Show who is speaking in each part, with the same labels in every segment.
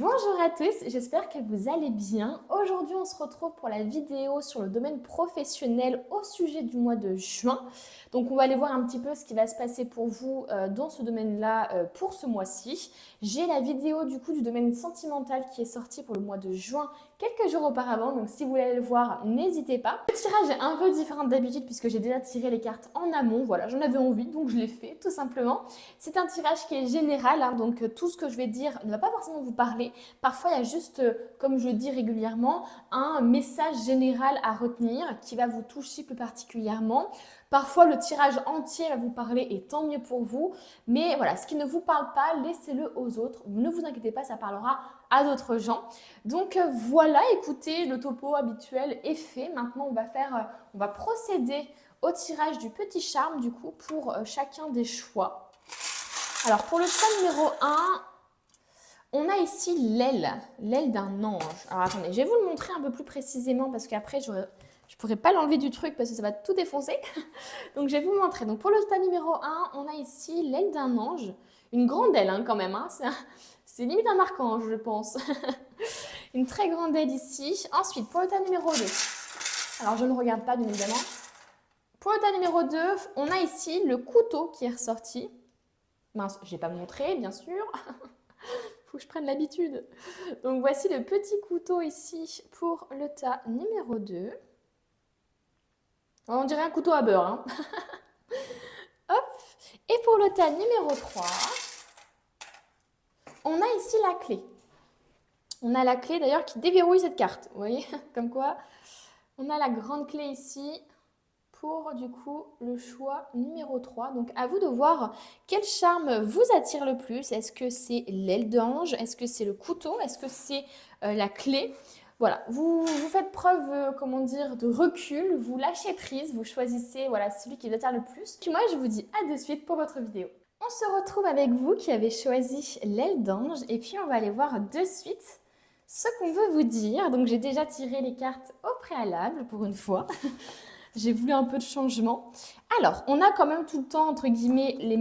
Speaker 1: Bonjour à tous, j'espère que vous allez bien. Aujourd'hui, on se retrouve pour la vidéo sur le domaine professionnel au sujet du mois de juin. Donc, on va aller voir un petit peu ce qui va se passer pour vous dans ce domaine-là pour ce mois-ci. J'ai la vidéo du coup du domaine sentimental qui est sortie pour le mois de juin quelques jours auparavant. Donc, si vous voulez le voir, n'hésitez pas. Le tirage est un peu différent d'habitude puisque j'ai déjà tiré les cartes en amont. Voilà, j'en avais envie, donc je l'ai fait tout simplement. C'est un tirage qui est général, hein, donc tout ce que je vais dire ne va pas forcément vous parler. Parfois, il y a juste, comme je dis régulièrement, un message général à retenir qui va vous toucher plus particulièrement. Parfois, le tirage entier va vous parler et tant mieux pour vous. Mais voilà, ce qui ne vous parle pas, laissez-le aux autres. Ne vous inquiétez pas, ça parlera à d'autres gens. Donc voilà, écoutez, le topo habituel est fait. Maintenant, on va procéder au tirage du petit charme du coup pour chacun des choix. Alors pour le choix numéro 1, on a ici l'aile d'un ange. Alors attendez, je vais vous le montrer un peu plus précisément parce qu'après je ne pourrai pas l'enlever du truc parce que ça va tout défoncer. Donc je vais vous montrer. Donc pour le tas numéro 1, on a ici l'aile d'un ange. Une grande aile hein, quand même. Hein. C'est limite un archange je pense. Une très grande aile ici. Ensuite pour le tas numéro 2. Alors je ne regarde pas bien évidemment. Pour le tas numéro 2, on a ici le couteau qui est ressorti. Mince, je n'ai pas montré bien sûr. Faut que je prenne l'habitude. Donc voici le petit couteau ici pour le tas numéro 2. On dirait un couteau à beurre. Hein. Hop. Et pour le tas numéro 3, on a ici la clé. On a la clé d'ailleurs qui déverrouille cette carte. Vous voyez, comme quoi on a la grande clé ici pour du coup le choix numéro 3. Donc à vous de voir quel charme vous attire le plus. Est-ce que c'est l'aile d'ange? Est-ce que c'est le couteau? Est-ce que c'est la clé? Voilà, vous faites preuve, comment dire, de recul, vous lâchez prise, vous choisissez voilà, celui qui vous attire le plus. Puis moi, je vous dis à de suite pour votre vidéo. On se retrouve avec vous qui avez choisi l'aile d'ange et puis on va aller voir de suite ce qu'on veut vous dire. Donc j'ai déjà tiré les cartes au préalable pour une fois. J'ai voulu un peu de changement. Alors, on a quand même tout le temps, entre guillemets, la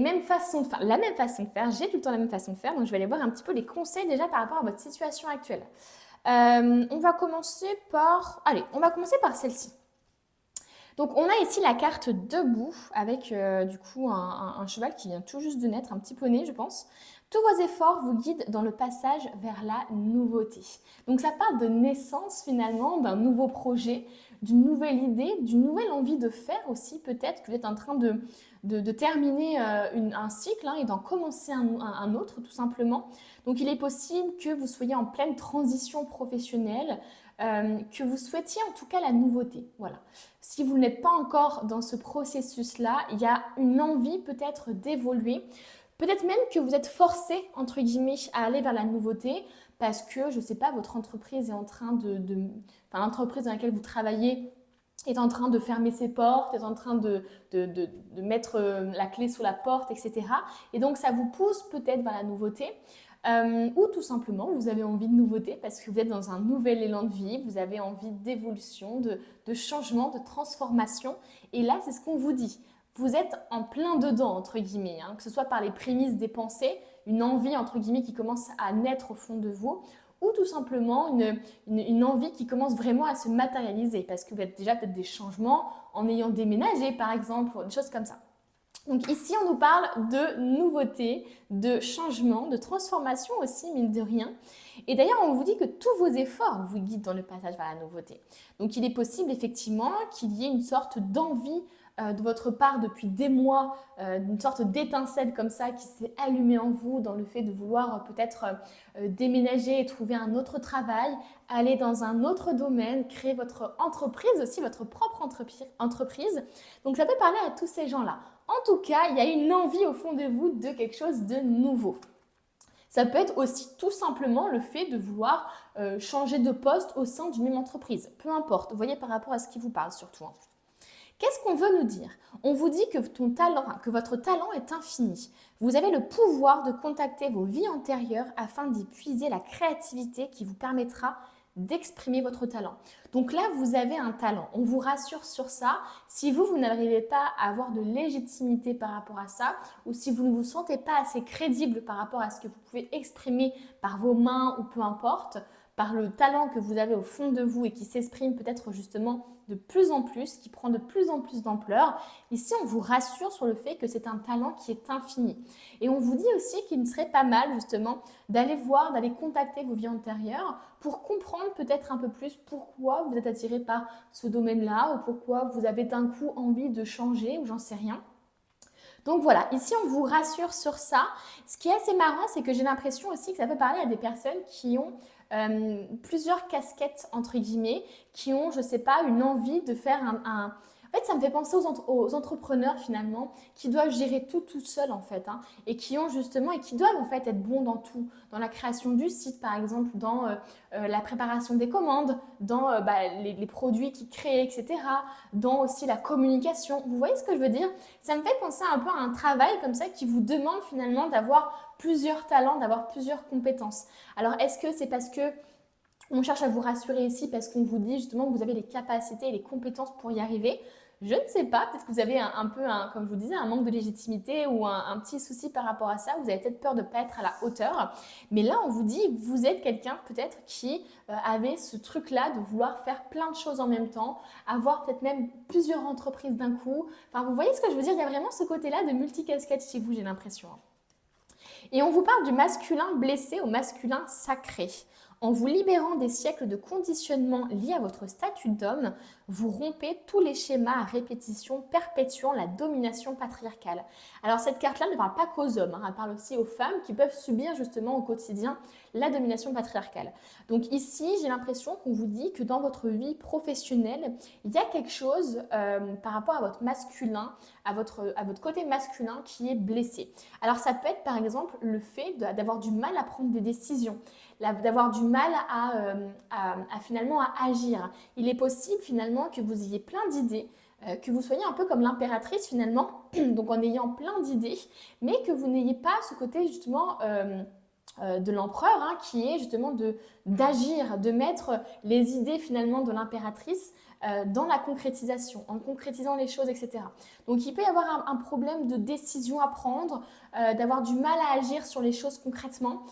Speaker 1: même façon de faire. J'ai tout le temps la même façon de faire. Donc, je vais aller voir un petit peu les conseils déjà par rapport à votre situation actuelle. On va commencer par celle-ci. Donc, on a ici la carte debout avec du coup un cheval qui vient tout juste de naître, un petit poney, je pense. Tous vos efforts vous guident dans le passage vers la nouveauté. Donc ça parle de naissance finalement, d'un nouveau projet, d'une nouvelle idée, d'une nouvelle envie de faire aussi. Peut-être que vous êtes en train de terminer un cycle hein, et d'en commencer un autre tout simplement. Donc il est possible que vous soyez en pleine transition professionnelle, que vous souhaitiez en tout cas la nouveauté. Voilà. Si vous n'êtes pas encore dans ce processus-là, il y a une envie peut-être d'évoluer. Peut-être même que vous êtes forcé, entre guillemets, à aller vers la nouveauté parce que, je ne sais pas, votre entreprise est en train l'entreprise dans laquelle vous travaillez est en train de fermer ses portes, est en train de mettre la clé sous la porte, etc. Et donc, ça vous pousse peut-être vers la nouveauté. Ou tout simplement, vous avez envie de nouveauté parce que vous êtes dans un nouvel élan de vie, vous avez envie d'évolution, de changement, de transformation. Et là, c'est ce qu'on vous dit. Vous êtes en plein dedans, entre guillemets, hein, que ce soit par les prémices des pensées, une envie, entre guillemets, qui commence à naître au fond de vous, ou tout simplement une envie qui commence vraiment à se matérialiser, parce que vous avez déjà peut-être des changements en ayant déménagé, par exemple, des choses comme ça. Donc ici, on nous parle de nouveauté, de changement, de transformation aussi, mine de rien. Et d'ailleurs, on vous dit que tous vos efforts vous guident dans le passage vers la nouveauté. Donc il est possible effectivement qu'il y ait une sorte d'envie de votre part depuis des mois, une sorte d'étincelle comme ça qui s'est allumée en vous dans le fait de vouloir peut-être déménager et trouver un autre travail, aller dans un autre domaine, créer votre entreprise aussi, votre propre entreprise. Donc ça peut parler à tous ces gens-là. En tout cas, il y a une envie au fond de vous de quelque chose de nouveau. Ça peut être aussi tout simplement le fait de vouloir changer de poste au sein d'une même entreprise. Peu importe, vous voyez par rapport à ce qui vous parle surtout. Hein. Qu'est-ce qu'on veut nous dire? On vous dit que votre talent est infini. Vous avez le pouvoir de contacter vos vies antérieures afin d'y puiser la créativité qui vous permettra d'exprimer votre talent. Donc là, vous avez un talent. On vous rassure sur ça. Si vous n'arrivez pas à avoir de légitimité par rapport à ça, ou si vous ne vous sentez pas assez crédible par rapport à ce que vous pouvez exprimer par vos mains ou peu importe, par le talent que vous avez au fond de vous et qui s'exprime peut-être justement de plus en plus, qui prend de plus en plus d'ampleur. Ici, on vous rassure sur le fait que c'est un talent qui est infini. Et on vous dit aussi qu'il ne serait pas mal justement d'aller voir, d'aller contacter vos vies antérieures pour comprendre peut-être un peu plus pourquoi vous êtes attiré par ce domaine-là ou pourquoi vous avez d'un coup envie de changer ou j'en sais rien. Donc voilà, ici on vous rassure sur ça. Ce qui est assez marrant, c'est que j'ai l'impression aussi que ça peut parler à des personnes qui ont plusieurs casquettes, entre guillemets, qui ont, je sais pas, une envie de faire En fait, ça me fait penser aux entrepreneurs finalement qui doivent gérer tout seuls en fait, hein, et qui ont justement et qui doivent en fait être bons dans tout, dans la création du site par exemple, dans la préparation des commandes, dans les produits qu'ils créent, etc., dans aussi la communication. Vous voyez ce que je veux dire? Ça me fait penser un peu à un travail comme ça qui vous demande finalement d'avoir plusieurs talents, d'avoir plusieurs compétences. Alors, est-ce que c'est parce que on cherche à vous rassurer ici parce qu'on vous dit justement que vous avez les capacités et les compétences pour y arriver? Je ne sais pas, peut-être que vous avez comme je vous disais, un manque de légitimité ou un petit souci par rapport à ça. Vous avez peut-être peur de ne pas être à la hauteur. Mais là, on vous dit, vous êtes quelqu'un peut-être qui avait ce truc-là de vouloir faire plein de choses en même temps, avoir peut-être même plusieurs entreprises d'un coup. Enfin, vous voyez ce que je veux dire? Il y a vraiment ce côté-là de multicasquette chez vous, j'ai l'impression. Et on vous parle du masculin blessé au masculin sacré. En vous libérant des siècles de conditionnement liés à votre statut d'homme, vous rompez tous les schémas à répétition perpétuant la domination patriarcale. Alors cette carte-là ne parle pas qu'aux hommes, hein, elle parle aussi aux femmes qui peuvent subir justement au quotidien la domination patriarcale. Donc ici, j'ai l'impression qu'on vous dit que dans votre vie professionnelle, il y a quelque chose par rapport à votre masculin, à votre côté masculin qui est blessé. Alors ça peut être par exemple le fait d'avoir du mal à prendre des décisions, d'avoir du mal à finalement à agir. Il est possible finalement que vous ayez plein d'idées, que vous soyez un peu comme l'impératrice finalement, donc en ayant plein d'idées, mais que vous n'ayez pas ce côté justement de l'empereur, hein, qui est justement d'agir, de mettre les idées finalement de l'impératrice dans la concrétisation, en concrétisant les choses, etc. Donc il peut y avoir un problème de décision à prendre, d'avoir du mal à agir sur les choses concrètement,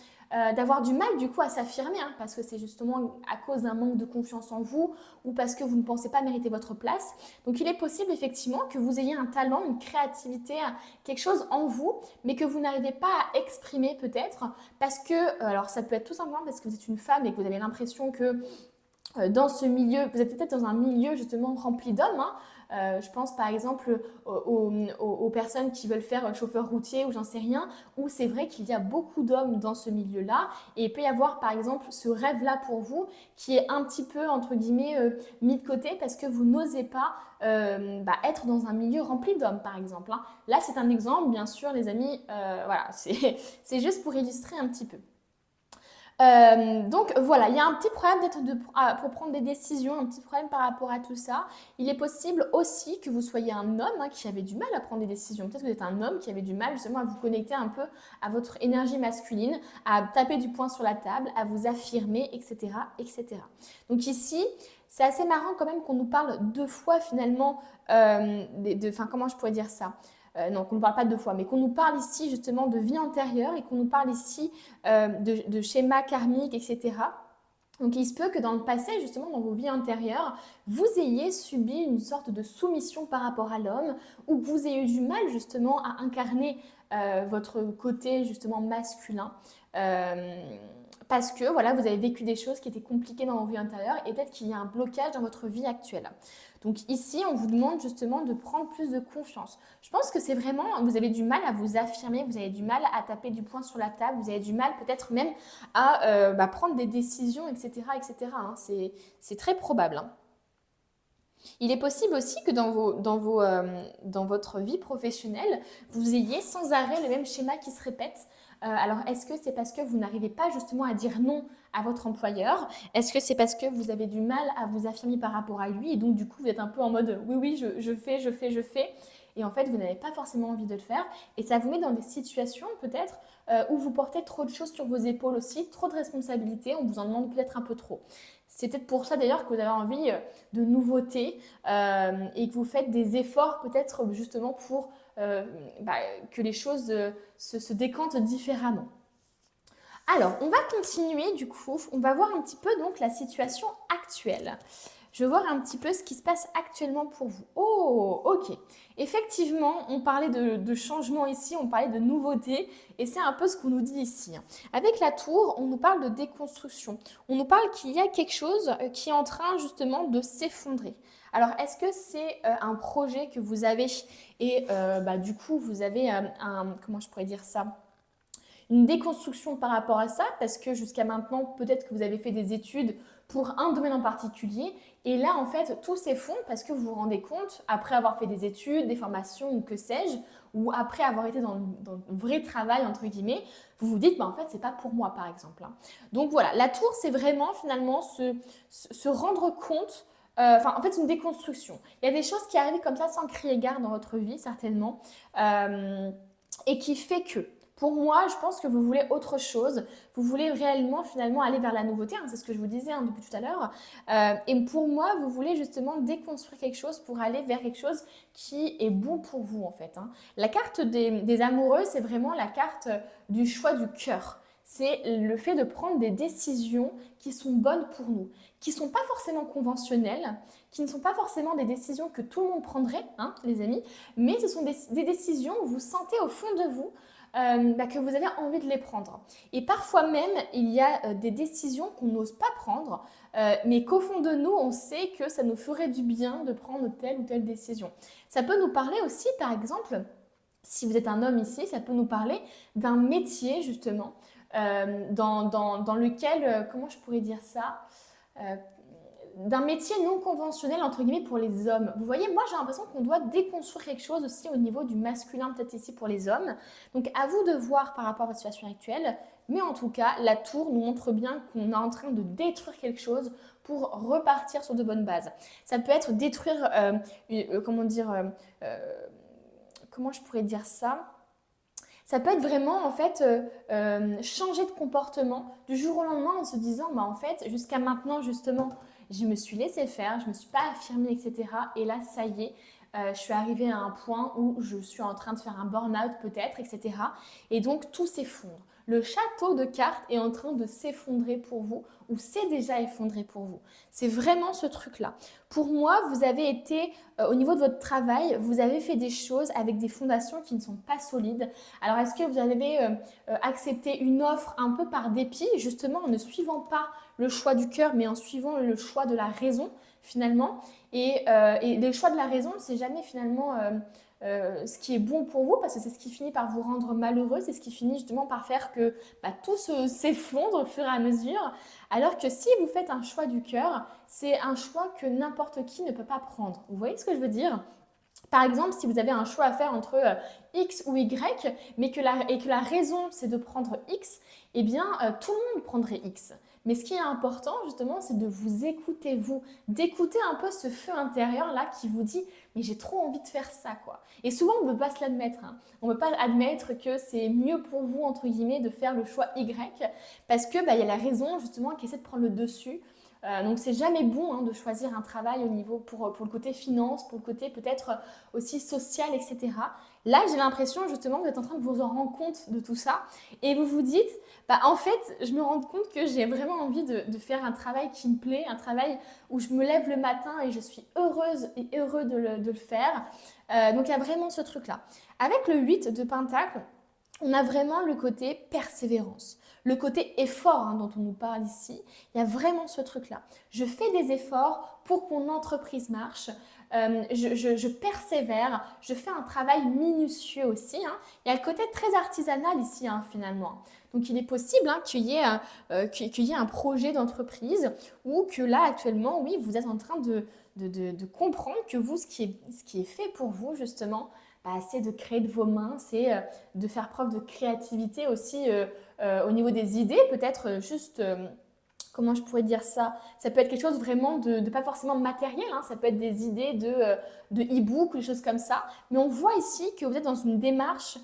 Speaker 1: d'avoir du mal du coup à s'affirmer, hein, parce que c'est justement à cause d'un manque de confiance en vous ou parce que vous ne pensez pas mériter votre place. Donc il est possible effectivement que vous ayez un talent, une créativité, quelque chose en vous, mais que vous n'arrivez pas à exprimer peut-être parce que, alors ça peut être tout simplement parce que vous êtes une femme et que vous avez l'impression que dans ce milieu, vous êtes peut-être dans un milieu justement rempli d'hommes, hein. Je pense par exemple aux personnes qui veulent faire chauffeur routier ou j'en sais rien, où c'est vrai qu'il y a beaucoup d'hommes dans ce milieu-là et il peut y avoir par exemple ce rêve-là pour vous qui est un petit peu entre guillemets mis de côté parce que vous n'osez pas être dans un milieu rempli d'hommes par exemple, hein. Là c'est un exemple bien sûr les amis, voilà, c'est juste pour illustrer un petit peu. Donc voilà, il y a un petit problème pour prendre des décisions, un petit problème par rapport à tout ça. Il est possible aussi que vous soyez un homme, hein, qui avait du mal à prendre des décisions. Peut-être que vous êtes un homme qui avait du mal justement à vous connecter un peu à votre énergie masculine, à taper du poing sur la table, à vous affirmer, etc., etc. Donc ici, c'est assez marrant quand même qu'on nous parle deux fois finalement, comment je pourrais dire ça? Non, qu'on ne parle pas deux fois, mais qu'on nous parle ici justement de vie antérieure et qu'on nous parle ici de schémas karmiques, etc. Donc il se peut que dans le passé, justement dans vos vies antérieures, vous ayez subi une sorte de soumission par rapport à l'homme ou que vous ayez eu du mal justement à incarner votre côté justement masculin. Parce que voilà, vous avez vécu des choses qui étaient compliquées dans vos vies antérieures et peut-être qu'il y a un blocage dans votre vie actuelle. Donc ici, on vous demande justement de prendre plus de confiance. Je pense que c'est vraiment, vous avez du mal à vous affirmer, vous avez du mal à taper du poing sur la table, vous avez du mal peut-être même à prendre des décisions, etc. etc. hein. C'est très probable. Hein. Il est possible aussi que dans votre vie professionnelle, vous ayez sans arrêt le même schéma qui se répète. Alors, est-ce que c'est parce que vous n'arrivez pas justement à dire non à votre employeur? Est-ce que c'est parce que vous avez du mal à vous affirmer par rapport à lui et donc du coup vous êtes un peu en mode oui, je fais et en fait vous n'avez pas forcément envie de le faire et ça vous met dans des situations peut-être ou vous portez trop de choses sur vos épaules aussi, trop de responsabilités, on vous en demande peut-être un peu trop. C'est peut-être pour ça d'ailleurs que vous avez envie de nouveautés et que vous faites des efforts peut-être justement pour que les choses se décantent différemment. Alors, on va continuer du coup, on va voir un petit peu donc la situation actuelle. Je vais voir un petit peu ce qui se passe actuellement pour vous. Oh, ok. Effectivement, on parlait de changement ici, on parlait de nouveautés, et c'est un peu ce qu'on nous dit ici. Avec la tour, on nous parle de déconstruction. On nous parle qu'il y a quelque chose qui est en train justement de s'effondrer. Alors, est-ce que c'est un projet que vous avez et du coup, vous avez comment je pourrais dire ça, une déconstruction par rapport à ça, parce que jusqu'à maintenant, peut-être que vous avez fait des études pour un domaine en particulier, et là, en fait, tout s'effondre parce que vous vous rendez compte, après avoir fait des études, des formations ou que sais-je, ou après avoir été dans le vrai travail, entre guillemets, vous vous dites, en fait, c'est pas pour moi, par exemple. Donc voilà, la tour, c'est vraiment finalement se rendre compte, en fait, c'est une déconstruction. Il y a des choses qui arrivent comme ça sans crier gare dans votre vie, certainement, et qui fait que pour moi, je pense que vous voulez autre chose. Vous voulez réellement, finalement, aller vers la nouveauté. C'est ce que je vous disais depuis tout à l'heure. Et pour moi, vous voulez justement déconstruire quelque chose pour aller vers quelque chose qui est bon pour vous, en fait. La carte des amoureux, c'est vraiment la carte du choix du cœur. C'est le fait de prendre des décisions qui sont bonnes pour nous, qui ne sont pas forcément conventionnelles, qui ne sont pas forcément des décisions que tout le monde prendrait, les amis, mais ce sont des décisions où vous sentez au fond de vous que vous avez envie de les prendre. Et parfois même, il y a des décisions qu'on n'ose pas prendre, mais qu'au fond de nous, on sait que ça nous ferait du bien de prendre telle ou telle décision. Ça peut nous parler aussi, par exemple, si vous êtes un homme ici, ça peut nous parler d'un métier, justement, dans lequel, comment je pourrais dire ça, d'un métier non conventionnel, entre guillemets, pour les hommes. Vous voyez, moi, j'ai l'impression qu'on doit déconstruire quelque chose aussi au niveau du masculin, peut-être ici pour les hommes. Donc, à vous de voir par rapport à votre situation actuelle. Mais en tout cas, la tour nous montre bien qu'on est en train de détruire quelque chose pour repartir sur de bonnes bases. Ça peut être détruire, comment je pourrais dire ça ? Ça peut être vraiment en fait changer de comportement du jour au lendemain en se disant en fait jusqu'à maintenant justement je me suis laissé faire, je ne me suis pas affirmée, etc. Et là ça y est, je suis arrivée à un point où je suis en train de faire un burn-out peut-être, etc. Et donc tout s'effondre. Le château de cartes est en train de s'effondrer pour vous ou s'est déjà effondré pour vous. C'est vraiment ce truc-là. Pour moi, vous avez été, au niveau de votre travail, vous avez fait des choses avec des fondations qui ne sont pas solides. Alors, est-ce que vous avez accepté une offre un peu par dépit, justement en ne suivant pas le choix du cœur, mais en suivant le choix de la raison, finalement. Et le choix de la raison, c'est jamais finalement ce qui est bon pour vous, parce que c'est ce qui finit par vous rendre malheureux, c'est ce qui finit justement par faire que tout s'effondre au fur et à mesure. Alors que si vous faites un choix du cœur, c'est un choix que n'importe qui ne peut pas prendre. Vous voyez ce que je veux dire ? Par exemple, si vous avez un choix à faire entre X ou Y, mais que la raison c'est de prendre X, eh bien tout le monde prendrait X. Mais ce qui est important justement, c'est de vous écouter vous, d'écouter un peu ce feu intérieur là qui vous dit mais j'ai trop envie de faire ça quoi. Et souvent on ne peut pas se l'admettre. On ne peut pas admettre que c'est mieux pour vous entre guillemets de faire le choix Y parce que y a la raison justement qui essaie de prendre le dessus. Donc c'est jamais bon de choisir un travail au niveau pour le côté finance, pour le côté peut-être aussi social, etc. Là, j'ai l'impression justement que vous êtes en train de vous en rendre compte de tout ça et vous vous dites, en fait, je me rends compte que j'ai vraiment envie de faire un travail qui me plaît, un travail où je me lève le matin et je suis heureuse et heureux de le faire. Donc il y a vraiment ce truc-là. Avec le 8 de Pentacle, on a vraiment le côté persévérance, le côté effort dont on nous parle ici. Il y a vraiment ce truc-là. Je fais des efforts pour que mon entreprise marche. Je persévère, je fais un travail minutieux aussi. Il y a le côté très artisanal ici finalement. Donc il est possible qu'il y ait un projet d'entreprise ou que là actuellement, oui, vous êtes en train de comprendre que vous, ce qui est fait pour vous justement, c'est de créer de vos mains, c'est de faire preuve de créativité aussi au niveau des idées, peut-être juste, comment je pourrais dire ça, ça peut être quelque chose vraiment de pas forcément matériel, ça peut être des idées de e-book ou des choses comme ça, mais on voit ici que vous êtes dans une démarche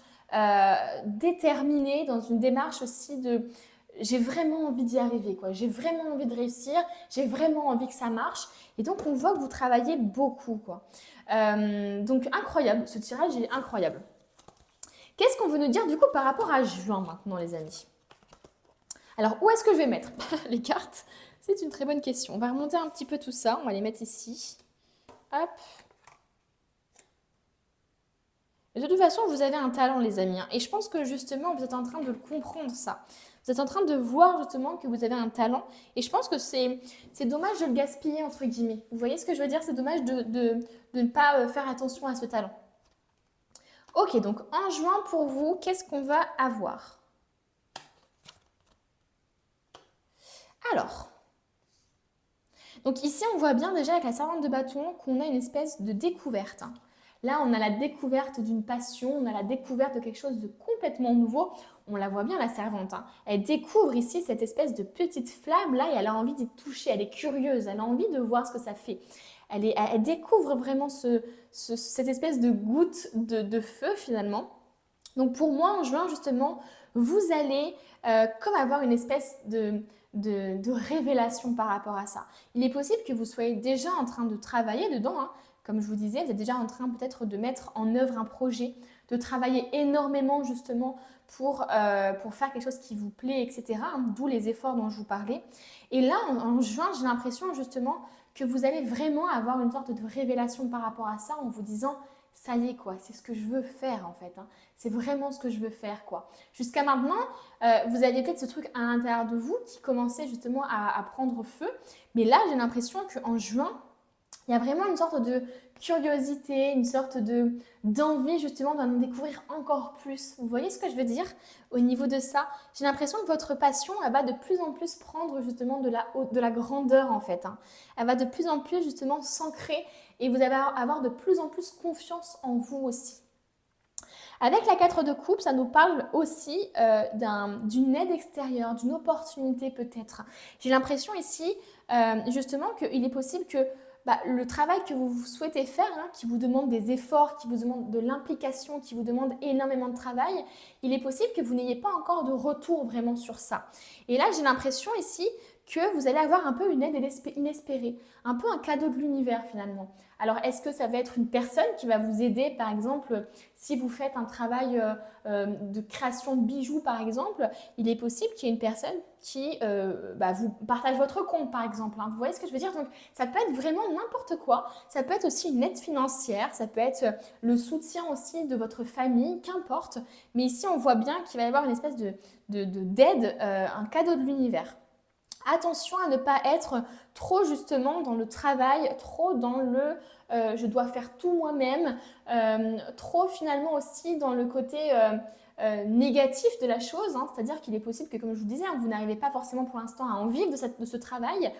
Speaker 1: déterminé, dans une démarche aussi de j'ai vraiment envie d'y arriver, quoi. J'ai vraiment envie de réussir, j'ai vraiment envie que ça marche. Et donc, on voit que vous travaillez beaucoup, quoi. Donc, incroyable, ce tirage est incroyable. Qu'est-ce qu'on veut nous dire du coup par rapport à juin maintenant, les amis? Alors, où est-ce que je vais mettre les cartes? C'est une très bonne question. On va remonter un petit peu tout ça. On va les mettre ici. Hop. Et de toute façon, vous avez un talent, les amis. Et je pense que justement, vous êtes en train de le comprendre, ça. Vous êtes en train de voir justement que vous avez un talent. Et je pense que c'est dommage de le gaspiller, entre guillemets. Vous voyez ce que je veux dire? C'est dommage de ne pas faire attention à ce talent. Ok, donc en juin, pour vous, qu'est-ce qu'on va avoir? Alors, donc ici, on voit bien déjà avec la servante de bâton qu'on a une espèce de découverte. Là, on a la découverte d'une passion, on a la découverte de quelque chose de complètement nouveau. On la voit bien, la servante. Elle découvre ici cette espèce de petite flamme là et elle a envie d'y toucher. Elle est curieuse, elle a envie de voir ce que ça fait. Elle découvre vraiment cette espèce de goutte de feu finalement. Donc pour moi, en juin, justement, vous allez comme avoir une espèce de révélation par rapport à ça. Il est possible que vous soyez déjà en train de travailler dedans. Comme je vous disais, vous êtes déjà en train peut-être de mettre en œuvre un projet, de travailler énormément justement pour faire quelque chose qui vous plaît, etc. D'où les efforts dont je vous parlais. Et là, en juin, j'ai l'impression justement que vous allez vraiment avoir une sorte de révélation par rapport à ça en vous disant ça y est quoi, c'est ce que je veux faire en fait. C'est vraiment ce que je veux faire quoi. Jusqu'à maintenant, vous aviez peut-être ce truc à l'intérieur de vous qui commençait justement à prendre feu. Mais là, j'ai l'impression qu'en juin, il y a vraiment une sorte de curiosité, une sorte d'envie justement d'en découvrir encore plus. Vous voyez ce que je veux dire au niveau de ça? J'ai l'impression que votre passion, elle va de plus en plus prendre justement de la grandeur en fait. Elle va de plus en plus justement s'ancrer et vous allez avoir de plus en plus confiance en vous aussi. Avec la 4 de coupe, ça nous parle aussi d'une aide extérieure, d'une opportunité peut-être. J'ai l'impression ici justement qu'il est possible que le travail que vous souhaitez faire, qui vous demande des efforts, qui vous demande de l'implication, qui vous demande énormément de travail, il est possible que vous n'ayez pas encore de retour vraiment sur ça. Et là, j'ai l'impression ici que vous allez avoir un peu une aide inespérée, un peu un cadeau de l'univers finalement. Alors, est-ce que ça va être une personne qui va vous aider, par exemple, si vous faites un travail de création de bijoux, par exemple, il est possible qu'il y ait une personne qui vous partage votre compte, par exemple. Vous voyez ce que je veux dire? Donc, ça peut être vraiment n'importe quoi. Ça peut être aussi une aide financière, ça peut être le soutien aussi de votre famille, qu'importe. Mais ici, on voit bien qu'il va y avoir une espèce d'aide, un cadeau de l'univers. Attention à ne pas être trop justement dans le travail, trop dans le je dois faire tout moi-même, trop finalement aussi dans le côté négatif de la chose. C'est-à-dire qu'il est possible que, comme je vous disais, vous n'arrivez pas forcément pour l'instant à en vivre de ce travail.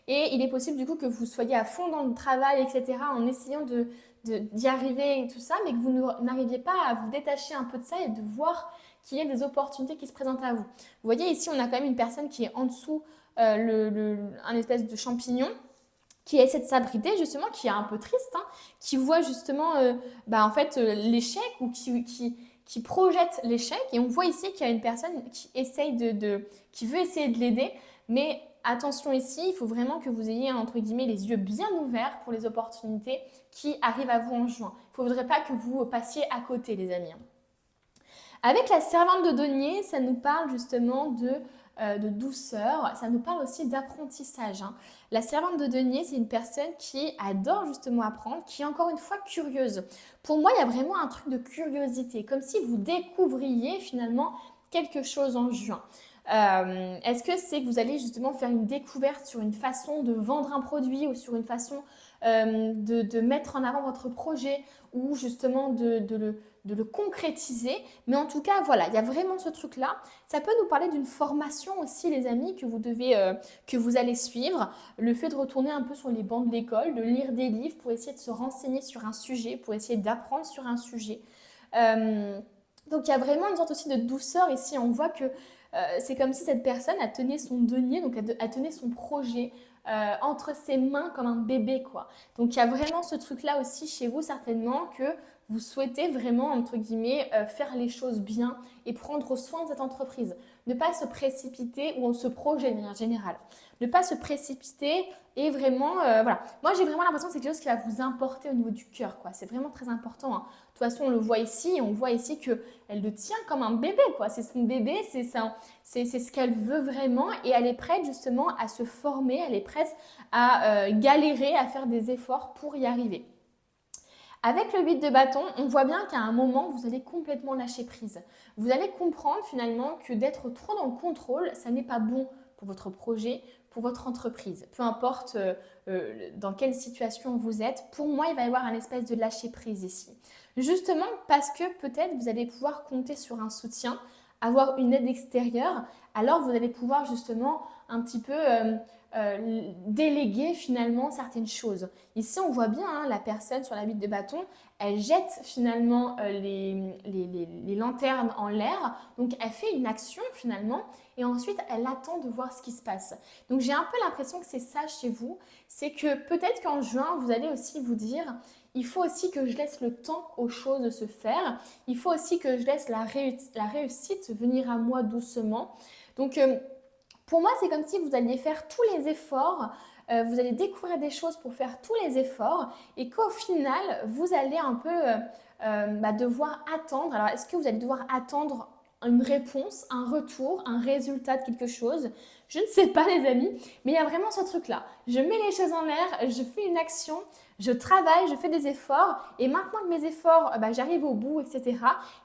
Speaker 1: Et il est possible du coup que vous soyez à fond dans le travail, etc., en essayant d'y arriver et tout ça, mais que vous n'arriviez pas à vous détacher un peu de ça et de voir qu'il y a des opportunités qui se présentent à vous. Vous voyez, ici, on a quand même une personne qui est en dessous un espèce de champignon qui essaie de s'abriter justement, qui est un peu triste, qui voit justement en fait l'échec ou qui projette l'échec. Et on voit ici qu'il y a une personne qui essaye qui veut essayer de l'aider, mais attention ici, il faut vraiment que vous ayez entre guillemets les yeux bien ouverts pour les opportunités qui arrivent à vous en juin. Il ne faudrait pas que vous passiez à côté, les amis. Avec la servante de denier, ça nous parle justement de douceur, ça nous parle aussi d'apprentissage. La servante de denier, c'est une personne qui adore justement apprendre, qui est encore une fois curieuse. Pour moi, il y a vraiment un truc de curiosité, comme si vous découvriez finalement quelque chose en juin. Est-ce que c'est que vous allez justement faire une découverte sur une façon de vendre un produit ou sur une façon de mettre en avant votre projet ou justement de le concrétiser. Mais en tout cas, voilà, il y a vraiment ce truc-là. Ça peut nous parler d'une formation aussi, les amis, que vous allez suivre. Le fait de retourner un peu sur les bancs de l'école, de lire des livres pour essayer de se renseigner sur un sujet, pour essayer d'apprendre sur un sujet. Donc, il y a vraiment une sorte aussi de douceur ici. On voit que c'est comme si cette personne a tenu son denier, donc a tenu son projet entre ses mains comme un bébé, quoi. Donc, il y a vraiment ce truc-là aussi chez vous, certainement, que vous souhaitez vraiment, entre guillemets, faire les choses bien et prendre soin de cette entreprise. Ne pas se précipiter ou se projeter de manière générale. Ne pas se précipiter et vraiment, voilà. Moi, j'ai vraiment l'impression que c'est quelque chose qui va vous importer au niveau du cœur, quoi. C'est vraiment très important, hein. De toute façon, on le voit ici, on voit ici qu'elle le tient comme un bébé, quoi. C'est son bébé, c'est ce qu'elle veut vraiment et elle est prête justement à se former, elle est prête à galérer, à faire des efforts pour y arriver. Avec le 8 de bâton, on voit bien qu'à un moment, vous allez complètement lâcher prise. Vous allez comprendre finalement que d'être trop dans le contrôle, ça n'est pas bon pour votre projet, pour votre entreprise. Peu importe dans quelle situation vous êtes, pour moi, il va y avoir un espèce de lâcher prise ici. Justement parce que peut-être vous allez pouvoir compter sur un soutien, avoir une aide extérieure, alors vous allez pouvoir justement un petit peu déléguer finalement certaines choses. Ici, on voit bien la personne sur la 8 de bâton, elle jette finalement les lanternes en l'air, donc elle fait une action finalement et ensuite elle attend de voir ce qui se passe. Donc j'ai un peu l'impression que c'est ça chez vous, c'est que peut-être qu'en juin, vous allez aussi vous dire il faut aussi que je laisse le temps aux choses de se faire. Il faut aussi que je laisse la réussite venir à moi doucement. Donc, pour moi, c'est comme si vous alliez faire tous les efforts, vous allez découvrir des choses pour faire tous les efforts et qu'au final, vous allez un peu devoir attendre. Alors, est-ce que vous allez devoir attendre une réponse, un retour, un résultat de quelque chose? Je ne sais pas, les amis, mais il y a vraiment ce truc-là. Je mets les choses en l'air, je fais une action, je travaille, je fais des efforts et maintenant que mes efforts, j'arrive au bout, etc.,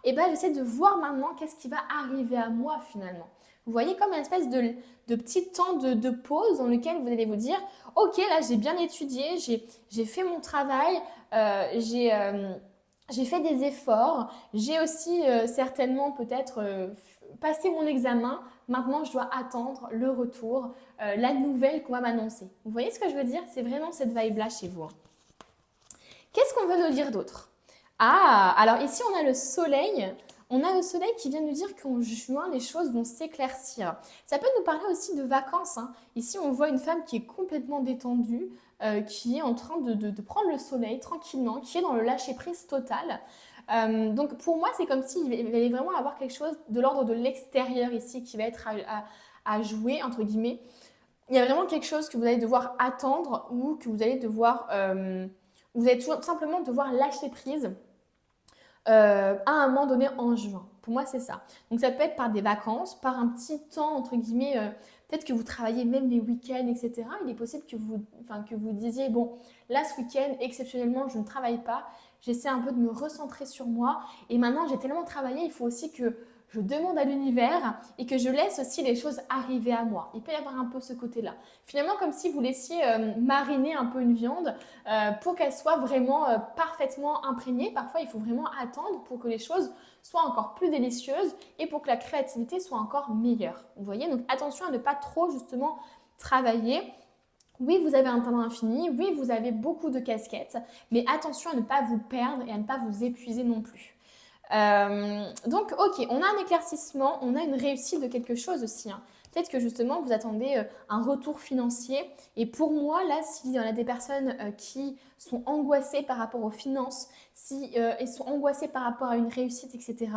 Speaker 1: j'essaie de voir maintenant qu'est-ce qui va arriver à moi finalement. Vous voyez comme une espèce de petit temps de pause dans lequel vous allez vous dire « Ok, là j'ai bien étudié, j'ai fait mon travail, j'ai fait des efforts, j'ai aussi certainement peut-être passé mon examen. Maintenant, je dois attendre le retour, la nouvelle qu'on va m'annoncer. » Vous voyez ce que je veux dire? C'est vraiment cette vibe-là chez vous. Qu'est-ce qu'on veut nous dire d'autre? Ah, alors ici, on a le soleil. On a le soleil qui vient nous dire qu'en juin, les choses vont s'éclaircir. Ça peut nous parler aussi de vacances, hein. Ici, on voit une femme qui est complètement détendue, qui est en train de prendre le soleil tranquillement, qui est dans le lâcher-prise total. Donc, pour moi, c'est comme s'il allait vraiment avoir quelque chose de l'ordre de l'extérieur ici qui va être à jouer, entre guillemets. Il y a vraiment quelque chose que vous allez devoir attendre ou que vous allez devoir... vous allez tout simplement devoir lâcher prise à un moment donné en juin. Pour moi, c'est ça. Donc, ça peut être par des vacances, par un petit temps, entre guillemets, peut-être que vous travaillez même les week-ends, etc. Il est possible que vous disiez, bon, là, ce week-end, exceptionnellement, je ne travaille pas. J'essaie un peu de me recentrer sur moi. Et maintenant, j'ai tellement travaillé, il faut aussi que je demande à l'univers et que je laisse aussi les choses arriver à moi. Il peut y avoir un peu ce côté-là. Finalement, comme si vous laissiez mariner un peu une viande pour qu'elle soit vraiment parfaitement imprégnée. Parfois, il faut vraiment attendre pour que les choses soient encore plus délicieuses et pour que la créativité soit encore meilleure. Vous voyez? Donc, attention à ne pas trop justement travailler. Oui, vous avez un talent infini, oui, vous avez beaucoup de casquettes, mais attention à ne pas vous perdre et à ne pas vous épuiser non plus. Donc, ok, on a un éclaircissement, on a une réussite de quelque chose aussi, hein. Peut-être que justement, vous attendez un retour financier. Et pour moi, là, s'il y en a des personnes qui sont angoissées par rapport aux finances, si elles sont angoissées par rapport à une réussite, etc.,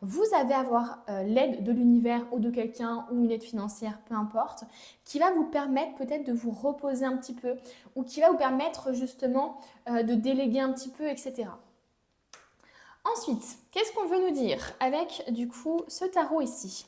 Speaker 1: vous allez avoir l'aide de l'univers ou de quelqu'un ou une aide financière, peu importe, qui va vous permettre peut-être de vous reposer un petit peu ou qui va vous permettre justement de déléguer un petit peu, etc. Ensuite, qu'est-ce qu'on veut nous dire avec du coup ce tarot ici?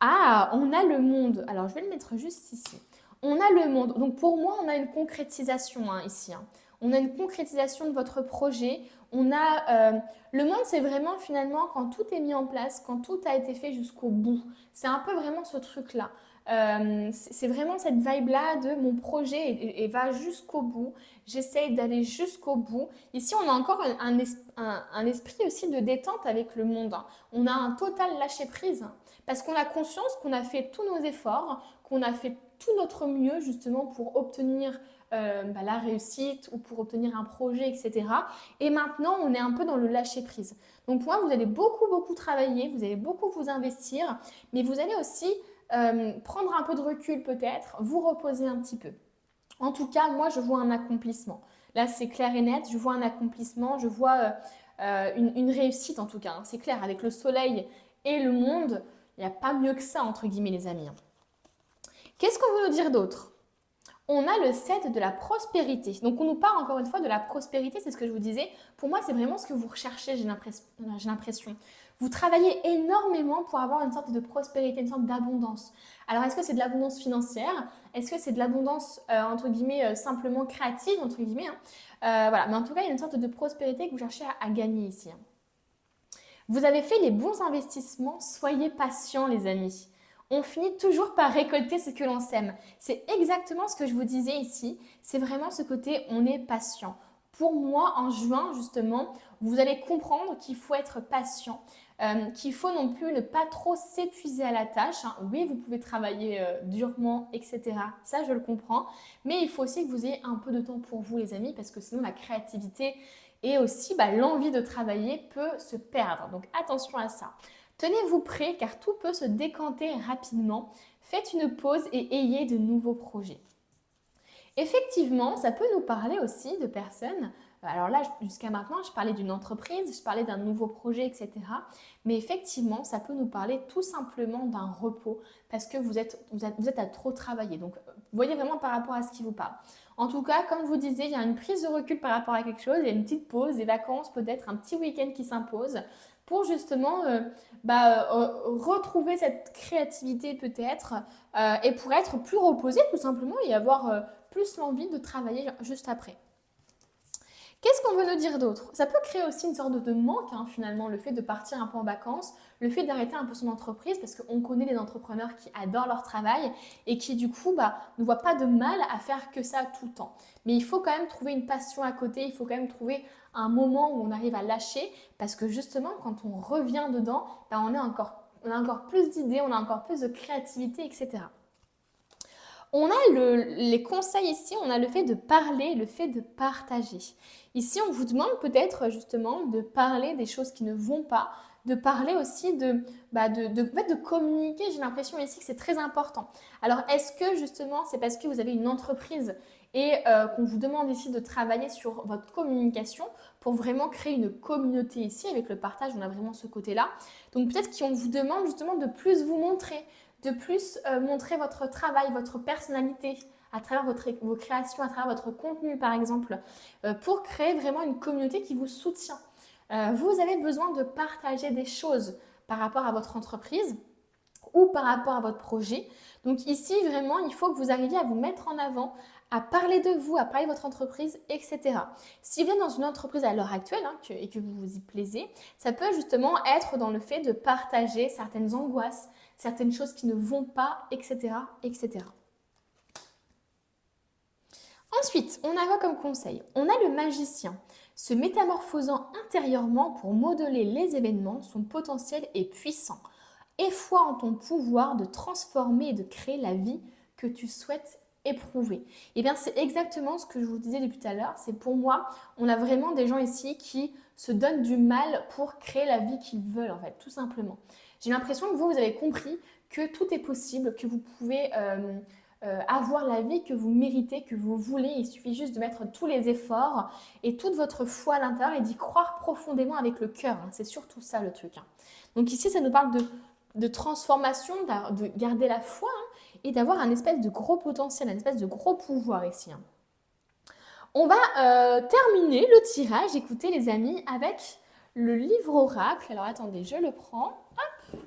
Speaker 1: Ah, on a le monde. Alors, je vais le mettre juste ici. On a le monde. Donc, pour moi, on a une concrétisation ici. On a une concrétisation de votre projet. On a le monde, c'est vraiment finalement quand tout est mis en place, quand tout a été fait jusqu'au bout. C'est un peu vraiment ce truc-là. C'est vraiment cette vibe-là de mon projet et va jusqu'au bout. J'essaye d'aller jusqu'au bout. Ici, on a encore un esprit aussi de détente avec le monde. On a un total lâcher-prise parce qu'on a conscience qu'on a fait tous nos efforts, qu'on a fait tout notre mieux justement pour obtenir la réussite ou pour obtenir un projet, etc. Et maintenant, on est un peu dans le lâcher-prise. Donc, pour moi, vous allez beaucoup travailler, vous allez beaucoup vous investir, mais vous allez aussi prendre un peu de recul peut-être, vous reposer un petit peu. En tout cas, moi, je vois un accomplissement. Là, c'est clair et net, je vois un accomplissement, je vois une réussite en tout cas, hein, c'est clair, avec le soleil et le monde, il n'y a pas mieux que ça, entre guillemets, les amis. Qu'est-ce qu'on veut nous dire d'autre? On a le 7 de la prospérité. Donc, on nous parle encore une fois de la prospérité, c'est ce que je vous disais. Pour moi, c'est vraiment ce que vous recherchez, j'ai l'impression. Vous travaillez énormément pour avoir une sorte de prospérité, une sorte d'abondance. Alors, est-ce que c'est de l'abondance financière? Est-ce que c'est de l'abondance, entre guillemets, simplement créative, entre guillemets, hein. Voilà. Mais en tout cas, il y a une sorte de prospérité que vous cherchez à gagner ici, hein. Vous avez fait les bons investissements, soyez patients, les amis. On finit toujours par récolter ce que l'on sème. C'est exactement ce que je vous disais ici. C'est vraiment ce côté on est patient. Pour moi, en juin, justement, vous allez comprendre qu'il faut être patient, qu'il faut non plus ne pas trop s'épuiser à la tâche, hein. Oui, vous pouvez travailler durement, etc. Ça, je le comprends. Mais il faut aussi que vous ayez un peu de temps pour vous, les amis, parce que sinon, la créativité et aussi l'envie de travailler peut se perdre. Donc, attention à ça. Tenez-vous prêts car tout peut se décanter rapidement. Faites une pause et ayez de nouveaux projets. Effectivement, ça peut nous parler aussi de personnes. Alors là, jusqu'à maintenant, je parlais d'une entreprise, je parlais d'un nouveau projet, etc. Mais effectivement, ça peut nous parler tout simplement d'un repos parce que vous êtes à trop travailler. Donc, vous voyez vraiment par rapport à ce qui vous parle. En tout cas, comme je vous disais, il y a une prise de recul par rapport à quelque chose, il y a une petite pause, des vacances, peut-être un petit week-end qui s'impose pour justement retrouver cette créativité peut-être et pour être plus reposé tout simplement et avoir plus l'envie de travailler juste après. Qu'est-ce qu'on veut nous dire d'autre? Ça peut créer aussi une sorte de manque, hein, finalement, le fait de partir un peu en vacances, le fait d'arrêter un peu son entreprise, parce qu'on connaît les entrepreneurs qui adorent leur travail et qui, du coup, ne voient pas de mal à faire que ça tout le temps. Mais il faut quand même trouver une passion à côté, il faut quand même trouver un moment où on arrive à lâcher, parce que justement, quand on revient dedans, on a encore plus d'idées, on a encore plus de créativité, etc. On a les conseils ici, on a le fait de parler, le fait de partager. Ici, on vous demande peut-être justement de parler des choses qui ne vont pas, de parler aussi de communiquer. J'ai l'impression ici que c'est très important. Alors, est-ce que justement, c'est parce que vous avez une entreprise et qu'on vous demande ici de travailler sur votre communication pour vraiment créer une communauté ici, avec le partage, on a vraiment ce côté-là. Donc, peut-être qu'on vous demande justement de plus vous montrer, de plus montrer votre travail, votre personnalité à travers vos créations, à travers votre contenu par exemple, pour créer vraiment une communauté qui vous soutient. Vous avez besoin de partager des choses par rapport à votre entreprise ou par rapport à votre projet. Donc ici, vraiment, il faut que vous arriviez à vous mettre en avant, à parler de vous, à parler de votre entreprise, etc. Si vous êtes dans une entreprise à l'heure actuelle et que vous vous y plaisez, ça peut justement être dans le fait de partager certaines angoisses, certaines choses qui ne vont pas, etc., etc. Ensuite, on a quoi comme conseil? On a le magicien. Se métamorphosant intérieurement pour modeler les événements, son potentiel est puissant. Aie foi en ton pouvoir de transformer et de créer la vie que tu souhaites éprouver. Et bien, c'est exactement ce que je vous disais depuis tout à l'heure. C'est pour moi, on a vraiment des gens ici qui se donnent du mal pour créer la vie qu'ils veulent, en fait, tout simplement. J'ai l'impression que vous avez compris que tout est possible, que vous pouvez avoir la vie que vous méritez, que vous voulez. Il suffit juste de mettre tous les efforts et toute votre foi à l'intérieur et d'y croire profondément avec le cœur. C'est surtout ça le truc. Donc ici, ça nous parle de transformation, de garder la foi et d'avoir un espèce de gros potentiel, un espèce de gros pouvoir ici. On va terminer le tirage, écoutez les amis, avec le livre oracle. Alors attendez, je le prends. Hop.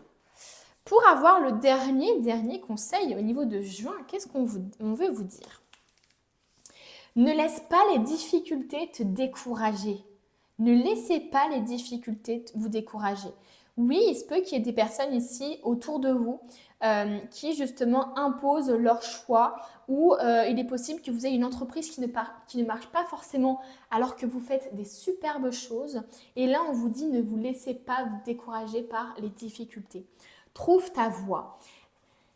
Speaker 1: Pour avoir le dernier conseil au niveau de juin, qu'est-ce qu'on veut vous dire? Ne laisse pas les difficultés te décourager. Ne laissez pas les difficultés vous décourager. Oui, il se peut qu'il y ait des personnes ici autour de vous qui justement imposent leur choix ou il est possible que vous ayez une entreprise qui ne marche pas forcément alors que vous faites des superbes choses. Et là, on vous dit ne vous laissez pas vous décourager par les difficultés. Trouve ta voie.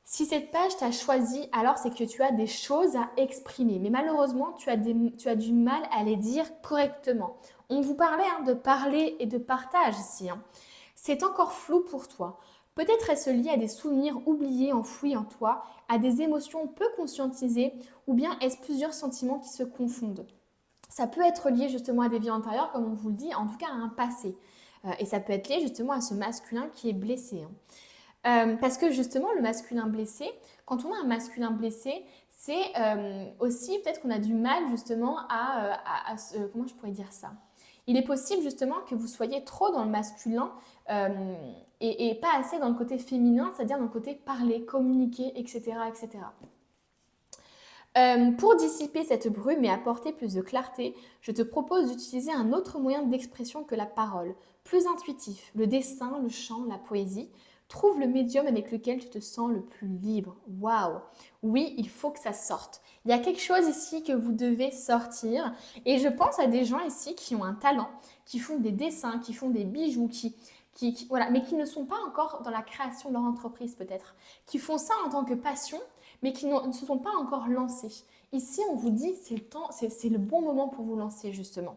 Speaker 1: Si cette page t'a choisi, alors c'est que tu as des choses à exprimer. Mais malheureusement, tu as du mal à les dire correctement. On vous parlait de parler et de partage ici. C'est encore flou pour toi. Peut-être est-ce lié à des souvenirs oubliés, enfouis en toi, à des émotions peu conscientisées, ou bien est-ce plusieurs sentiments qui se confondent? Ça peut être lié justement à des vies antérieures, comme on vous le dit, en tout cas à un passé. Et ça peut être lié justement à ce masculin qui est blessé, hein. Parce que justement, le masculin blessé, quand on a un masculin blessé, c'est aussi peut-être qu'on a du mal justement comment je pourrais dire ça? Il est possible justement que vous soyez trop dans le masculin et pas assez dans le côté féminin, c'est-à-dire dans le côté parler, communiquer, etc., etc. Pour dissiper cette brume et apporter plus de clarté, je te propose d'utiliser un autre moyen d'expression que la parole, plus intuitif, le dessin, le chant, la poésie. Trouve le médium avec lequel tu te sens le plus libre. Waouh! Oui, il faut que ça sorte. Il y a quelque chose ici que vous devez sortir. Et je pense à des gens ici qui ont un talent, qui font des dessins, qui font des bijoux, voilà, mais qui ne sont pas encore dans la création de leur entreprise peut-être, qui font ça en tant que passion mais qui ne se sont pas encore lancés. Ici, on vous dit, c'est le temps, c'est le bon moment pour vous lancer, justement.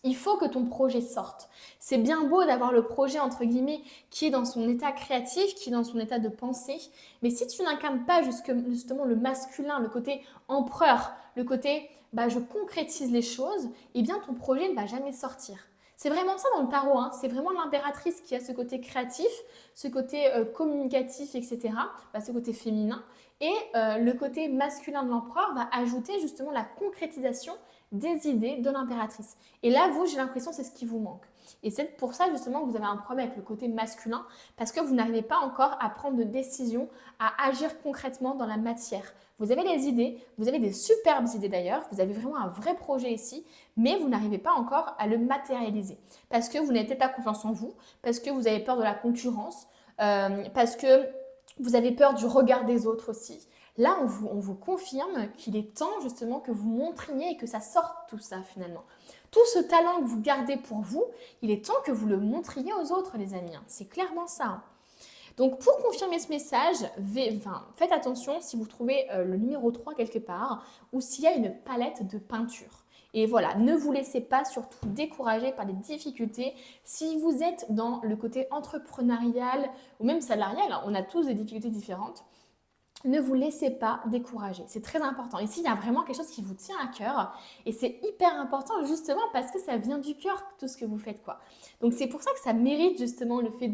Speaker 1: Il faut que ton projet sorte. C'est bien beau d'avoir le projet, entre guillemets, qui est dans son état créatif, qui est dans son état de pensée, mais si tu n'incarnes pas justement le masculin, le côté empereur, le côté je concrétise les choses, eh bien ton projet ne va jamais sortir. C'est vraiment ça dans le tarot, hein. C'est vraiment l'impératrice qui a ce côté créatif, ce côté communicatif, etc., ce côté féminin. Et le côté masculin de l'empereur va ajouter justement la concrétisation des idées de l'impératrice. Et là, vous, j'ai l'impression, c'est ce qui vous manque. Et c'est pour ça justement que vous avez un problème avec le côté masculin, parce que vous n'arrivez pas encore à prendre de décision, à agir concrètement dans la matière. Vous avez des idées, vous avez des superbes idées d'ailleurs, vous avez vraiment un vrai projet ici, mais vous n'arrivez pas encore à le matérialiser. Parce que vous n'avez peut-être pas confiance en vous, parce que vous avez peur de la concurrence, parce que vous avez peur du regard des autres aussi. Là, on vous confirme qu'il est temps justement que vous montriez et que ça sorte tout ça finalement. Tout ce talent que vous gardez pour vous, il est temps que vous le montriez aux autres, les amis. C'est clairement ça, hein. Donc, pour confirmer ce message, faites attention si vous trouvez le numéro 3 quelque part ou s'il y a une palette de peinture. Et voilà, ne vous laissez pas surtout décourager par les difficultés. Si vous êtes dans le côté entrepreneurial ou même salarial, hein, on a tous des difficultés différentes. Ne vous laissez pas décourager, c'est très important. Ici, il y a vraiment quelque chose qui vous tient à cœur et c'est hyper important justement parce que ça vient du cœur tout ce que vous faites, quoi. Donc c'est pour ça que ça mérite justement le fait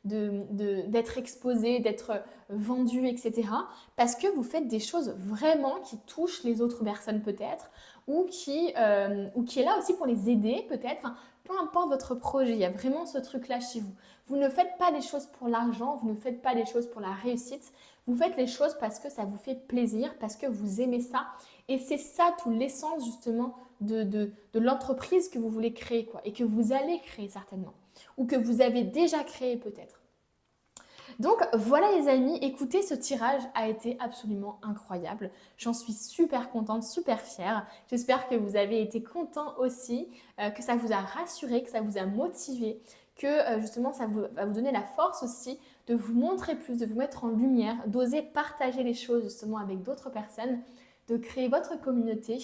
Speaker 1: d'être exposé, d'être vendu, etc. Parce que vous faites des choses vraiment qui touchent les autres personnes peut-être ou qui est là aussi pour les aider peut-être. Enfin, peu importe votre projet, il y a vraiment ce truc-là chez vous. Vous ne faites pas les choses pour l'argent, vous ne faites pas les choses pour la réussite. Vous faites les choses parce que ça vous fait plaisir, parce que vous aimez ça. Et c'est ça tout l'essence justement de l'entreprise que vous voulez créer, quoi. Et que vous allez créer certainement. Ou que vous avez déjà créé peut-être. Donc voilà les amis, écoutez, ce tirage a été absolument incroyable. J'en suis super contente, super fière. J'espère que vous avez été contents aussi, que ça vous a rassuré, que ça vous a motivé, que justement ça va vous donner la force aussi de vous montrer plus, de vous mettre en lumière, d'oser partager les choses justement avec d'autres personnes, de créer votre communauté.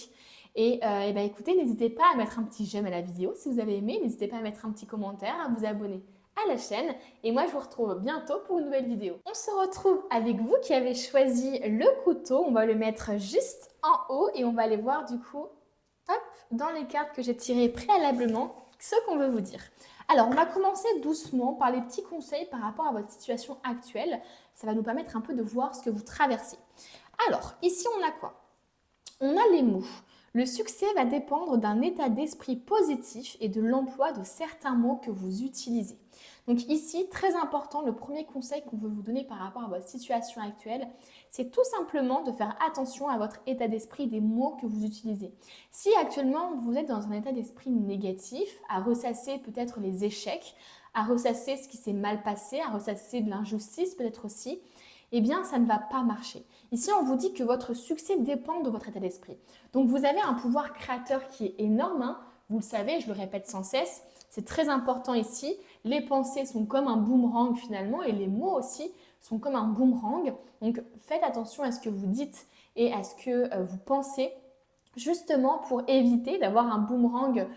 Speaker 1: Et écoutez, n'hésitez pas à mettre un petit j'aime à la vidéo si vous avez aimé, n'hésitez pas à mettre un petit commentaire, à vous abonner à la chaîne. Et moi, je vous retrouve bientôt pour une nouvelle vidéo. On se retrouve avec vous qui avez choisi le couteau. On va le mettre juste en haut et on va aller voir du coup, hop, dans les cartes que j'ai tirées préalablement, ce qu'on veut vous dire. Alors, on va commencer doucement par les petits conseils par rapport à votre situation actuelle. Ça va nous permettre un peu de voir ce que vous traversez. Alors, ici, on a quoi? On a les mots. Le succès va dépendre d'un état d'esprit positif et de l'emploi de certains mots que vous utilisez. Donc ici, très important, le premier conseil qu'on veut vous donner par rapport à votre situation actuelle, c'est tout simplement de faire attention à votre état d'esprit des mots que vous utilisez. Si actuellement vous êtes dans un état d'esprit négatif, à ressasser peut-être les échecs, à ressasser ce qui s'est mal passé, à ressasser de l'injustice peut-être aussi, eh bien ça ne va pas marcher. Ici, on vous dit que votre succès dépend de votre état d'esprit. Donc vous avez un pouvoir créateur qui est énorme, hein. Vous le savez, je le répète sans cesse, c'est très important ici. Les pensées sont comme un boomerang finalement et les mots aussi sont comme un boomerang. Donc faites attention à ce que vous dites et à ce que vous pensez. justement pour éviter d'avoir un boomerang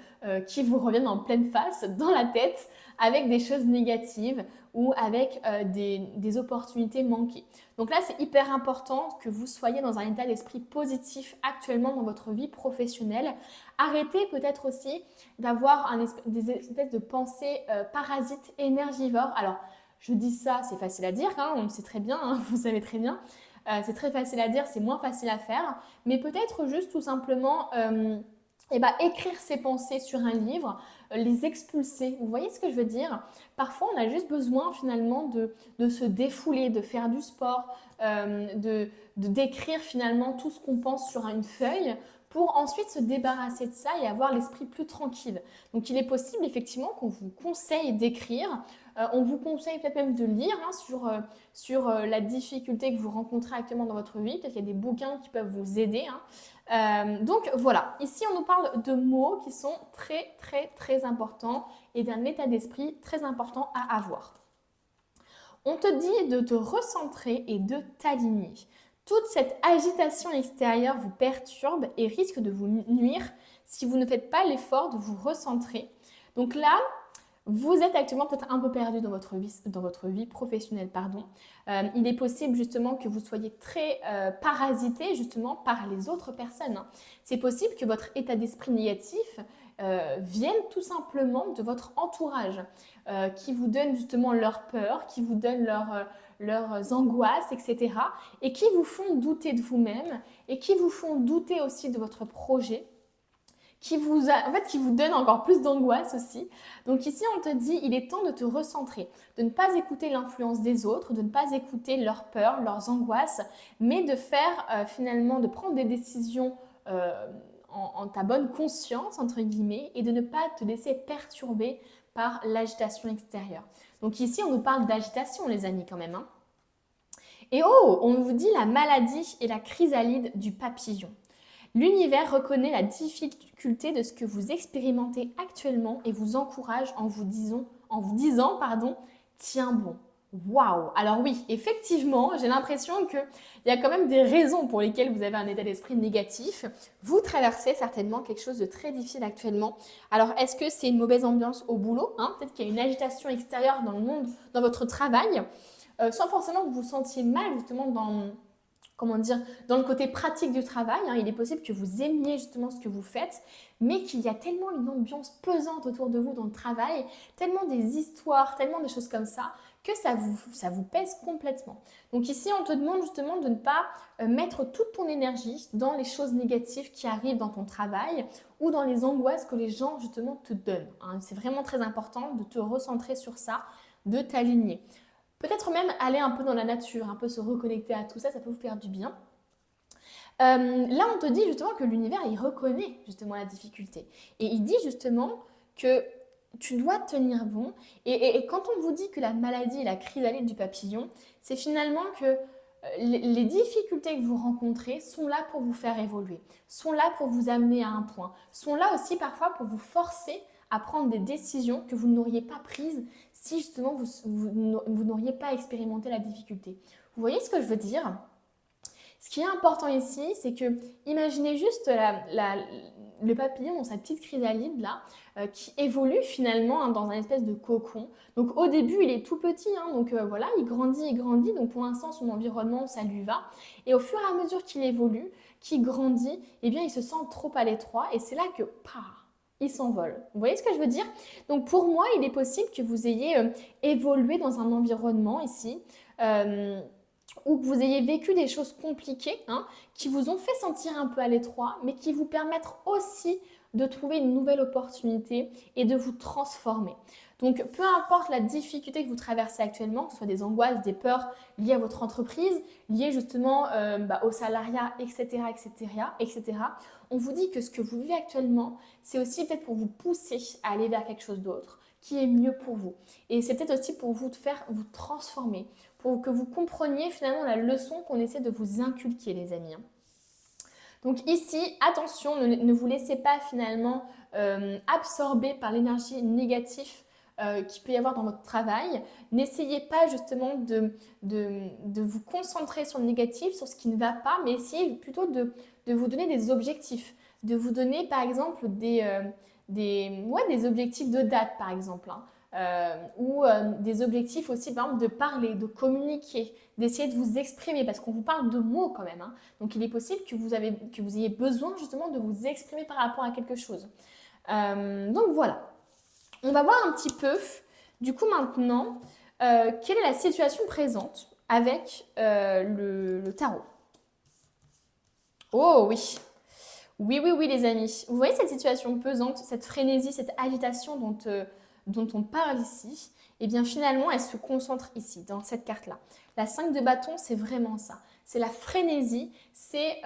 Speaker 1: qui vous revienne en pleine face, dans la tête, avec des choses négatives ou avec des opportunités manquées. Donc là, c'est hyper important que vous soyez dans un état d'esprit positif actuellement dans votre vie professionnelle. Arrêtez peut-être aussi d'avoir des espèces de pensées parasites énergivores. Alors, je dis ça, c'est facile à dire, hein, on le sait très bien, hein, vous savez très bien. C'est très facile à dire, c'est moins facile à faire, mais peut-être juste tout simplement écrire ses pensées sur un livre, les expulser. Vous voyez ce que je veux dire? Parfois, on a juste besoin finalement de se défouler, de faire du sport, d'écrire finalement tout ce qu'on pense sur une feuille pour ensuite se débarrasser de ça et avoir l'esprit plus tranquille. Donc il est possible effectivement qu'on vous conseille d'écrire. On vous conseille peut-être même de lire sur la difficulté que vous rencontrez actuellement dans votre vie. Peut-être qu'il y a des bouquins qui peuvent vous aider. Donc voilà, ici on nous parle de mots qui sont très très très importants et d'un état d'esprit très important à avoir. On te dit de te recentrer et de t'aligner. Toute cette agitation extérieure vous perturbe et risque de vous nuire si vous ne faites pas l'effort de vous recentrer. Donc là, vous êtes actuellement peut-être un peu perdu dans votre vie professionnelle. Il est possible justement que vous soyez très parasité justement par les autres personnes. C'est possible que votre état d'esprit négatif vienne tout simplement de votre entourage qui vous donne justement leur peur, qui vous donne leurs angoisses, etc. et qui vous font douter de vous-même et qui vous font douter aussi de votre projet. Qui vous donne encore plus d'angoisse aussi. Donc ici, on te dit, il est temps de te recentrer, de ne pas écouter l'influence des autres, de ne pas écouter leurs peurs, leurs angoisses, mais de faire finalement, de prendre des décisions en ta bonne conscience, entre guillemets, et de ne pas te laisser perturber par l'agitation extérieure. Donc ici, on nous parle d'agitation, les amis, quand même. Et on vous dit la maladie et la chrysalide du papillon. L'univers reconnaît la difficulté de ce que vous expérimentez actuellement et vous encourage en vous disant, tiens bon. Waouh! Alors oui, effectivement, j'ai l'impression qu'il y a quand même des raisons pour lesquelles vous avez un état d'esprit négatif. Vous traversez certainement quelque chose de très difficile actuellement. Alors, est-ce que c'est une mauvaise ambiance au boulot, Peut-être qu'il y a une agitation extérieure dans le monde, dans votre travail, sans forcément que vous vous sentiez mal justement dans le côté pratique du travail. Il est possible que vous aimiez justement ce que vous faites, mais qu'il y a tellement une ambiance pesante autour de vous dans le travail, tellement des histoires, tellement des choses comme ça, que ça vous pèse complètement. Donc ici, on te demande justement de ne pas mettre toute ton énergie dans les choses négatives qui arrivent dans ton travail ou dans les angoisses que les gens justement te donnent. C'est vraiment très important de te recentrer sur ça, de t'aligner. Peut-être même aller un peu dans la nature, un peu se reconnecter à tout ça, ça peut vous faire du bien. Là, on te dit justement que l'univers, il reconnaît justement la difficulté. Et il dit justement que tu dois tenir bon. Et quand on vous dit que la maladie et la chrysalide du papillon, c'est finalement que les difficultés que vous rencontrez sont là pour vous faire évoluer, sont là pour vous amener à un point, sont là aussi parfois pour vous forcer à prendre des décisions que vous n'auriez pas prises si justement vous n'auriez pas expérimenté la difficulté. Vous voyez ce que je veux dire ? Ce qui est important ici, c'est que imaginez juste le papillon dans sa petite chrysalide là, qui évolue finalement dans un espèce de cocon. Donc au début, il est tout petit, donc voilà, il grandit. Donc pour l'instant, son environnement, ça lui va. Et au fur et à mesure qu'il évolue, qu'il grandit, eh bien, il se sent trop à l'étroit et c'est là que, il s'envole. Vous voyez ce que je veux dire? Donc pour moi, il est possible que vous ayez évolué dans un environnement ici, ou que vous ayez vécu des choses compliquées, qui vous ont fait sentir un peu à l'étroit, mais qui vous permettent aussi de trouver une nouvelle opportunité et de vous transformer. Donc peu importe la difficulté que vous traversez actuellement, que ce soit des angoisses, des peurs liées à votre entreprise, liées justement au salariat, etc., on vous dit que ce que vous vivez actuellement, c'est aussi peut-être pour vous pousser à aller vers quelque chose d'autre qui est mieux pour vous. Et c'est peut-être aussi pour vous de faire vous transformer, pour que vous compreniez finalement la leçon qu'on essaie de vous inculquer, les amis. Donc ici, attention, ne vous laissez pas finalement absorber par l'énergie négative qu'il peut y avoir dans votre travail. N'essayez pas justement de vous concentrer sur le négatif, sur ce qui ne va pas, mais essayez plutôt de vous donner des objectifs. de vous donner par exemple des objectifs de date par exemple, hein. Ou des objectifs aussi par exemple de parler, de communiquer, d'essayer de vous exprimer parce qu'on vous parle de mots quand même, hein. Donc il est possible que vous ayez besoin justement de vous exprimer par rapport à quelque chose. Donc voilà, on va voir un petit peu du coup maintenant quelle est la situation présente avec le tarot. Oh oui, oui, oui, oui, les amis. Vous voyez cette situation pesante, cette frénésie, cette agitation dont on parle ici? Eh bien, finalement, elle se concentre ici, dans cette carte-là. La 5 de bâton, c'est vraiment ça. C'est la frénésie, c'est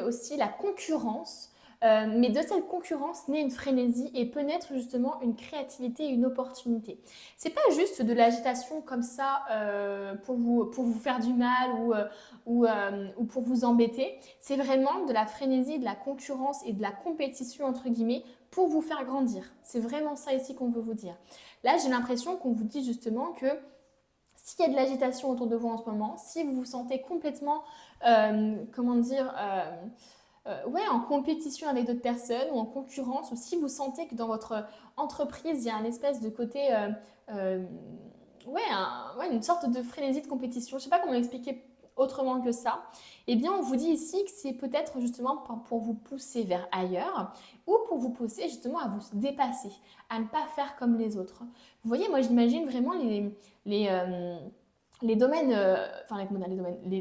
Speaker 1: aussi la concurrence. Mais de cette concurrence naît une frénésie et peut naître justement une créativité et une opportunité. C'est pas juste de l'agitation comme ça pour vous faire du mal ou pour vous embêter. C'est vraiment de la frénésie, de la concurrence et de la compétition entre guillemets pour vous faire grandir. C'est vraiment ça ici qu'on veut vous dire. Là, j'ai l'impression qu'on vous dit justement que s'il y a de l'agitation autour de vous en ce moment, si vous vous sentez complètement, comment dire, ouais, en compétition avec d'autres personnes ou en concurrence, ou si vous sentez que dans votre entreprise, il y a un espèce de côté, euh, ouais, ouais, une sorte de frénésie de compétition, je ne sais pas comment l'expliquer autrement que ça, eh bien on vous dit ici que c'est peut-être justement pour vous pousser vers ailleurs ou pour vous pousser justement à vous dépasser, à ne pas faire comme les autres. Vous voyez, moi j'imagine vraiment les domaines,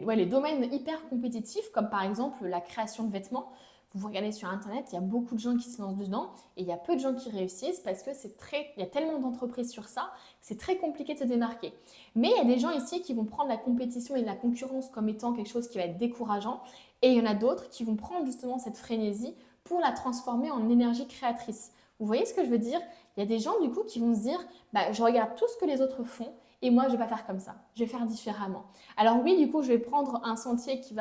Speaker 1: ouais, les domaines hyper compétitifs, comme par exemple la création de vêtements. Vous regardez sur Internet, il y a beaucoup de gens qui se lancent dedans et il y a peu de gens qui réussissent parce que il y a tellement d'entreprises sur ça que c'est très compliqué de se démarquer. Mais il y a des gens ici qui vont prendre la compétition et la concurrence comme étant quelque chose qui va être décourageant et il y en a d'autres qui vont prendre justement cette frénésie pour la transformer en énergie créatrice. Vous voyez ce que je veux dire? Il y a des gens du coup qui vont se dire, bah, je regarde tout ce que les autres font et moi, je ne vais pas faire comme ça. Je vais faire différemment. Alors oui, du coup, je vais prendre un sentier qui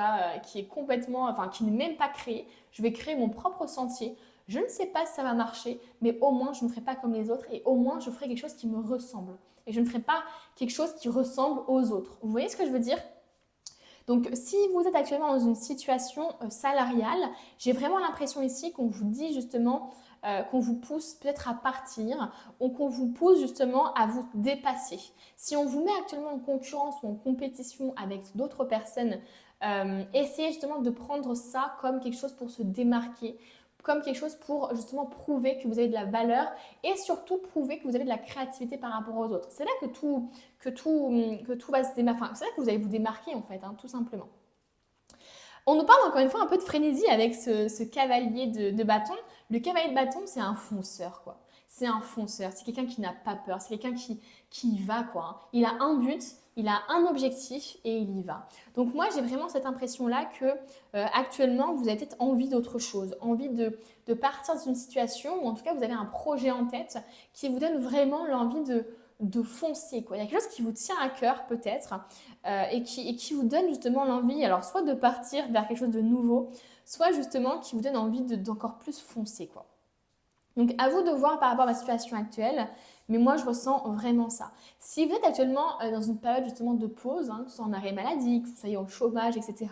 Speaker 1: est complètement, enfin, qui n'est même pas créé. Je vais créer mon propre sentier. Je ne sais pas si ça va marcher, mais au moins, je ne ferai pas comme les autres et au moins, je ferai quelque chose qui me ressemble. Et je ne ferai pas quelque chose qui ressemble aux autres. Vous voyez ce que je veux dire? Donc, si vous êtes actuellement dans une situation salariale, j'ai vraiment l'impression ici qu'on vous dit justement qu'on vous pousse peut-être à partir ou qu'on vous pousse justement à vous dépasser. Si on vous met actuellement en concurrence ou en compétition avec d'autres personnes, essayez justement de prendre ça comme quelque chose pour se démarquer, comme quelque chose pour justement prouver que vous avez de la valeur et surtout prouver que vous avez de la créativité par rapport aux autres. C'est là que tout va se démarquer. Enfin, c'est là que vous allez vous démarquer en fait, hein, tout simplement. On nous parle encore une fois un peu de frénésie avec ce cavalier de bâton. Le cavalier de bâton, c'est un fonceur, quoi. C'est un fonceur, c'est quelqu'un qui n'a pas peur, c'est quelqu'un qui y va, quoi, hein. Il a un but, il a un objectif et il y va. Donc moi, j'ai vraiment cette impression-là que actuellement, vous avez peut-être envie d'autre chose, envie de partir d'une situation, ou en tout cas, vous avez un projet en tête qui vous donne vraiment l'envie de foncer, quoi. Il y a quelque chose qui vous tient à cœur peut-être et qui vous donne justement l'envie, alors soit de partir vers quelque chose de nouveau, soit justement qui vous donne envie d'encore plus foncer, quoi. Donc à vous de voir par rapport à la situation actuelle, mais moi je ressens vraiment ça. Si vous êtes actuellement dans une période justement de pause, hein, que ce soit en arrêt maladie, que vous soyez au chômage, etc.,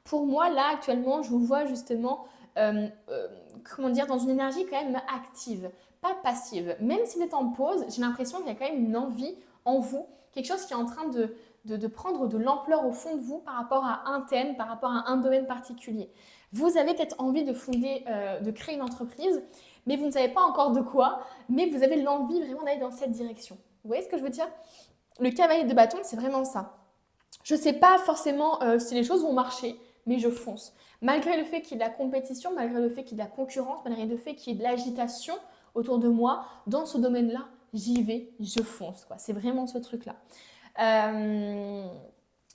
Speaker 1: pour moi là actuellement je vous vois justement, comment dire, dans une énergie quand même active, pas passive. Même si vous êtes en pause, j'ai l'impression qu'il y a quand même une envie en vous, quelque chose qui est en train de prendre de l'ampleur au fond de vous par rapport à un thème, par rapport à un domaine particulier. Vous avez peut-être envie de fonder, de créer une entreprise, mais vous ne savez pas encore de quoi, mais vous avez l'envie vraiment d'aller dans cette direction. Vous voyez ce que je veux dire? Le cavalier de bâton, c'est vraiment ça. Je ne sais pas forcément si les choses vont marcher, mais je fonce. Malgré le fait qu'il y ait de la compétition, malgré le fait qu'il y ait de la concurrence, malgré le fait qu'il y ait de l'agitation autour de moi, dans ce domaine-là, j'y vais, je fonce, quoi. C'est vraiment ce truc-là.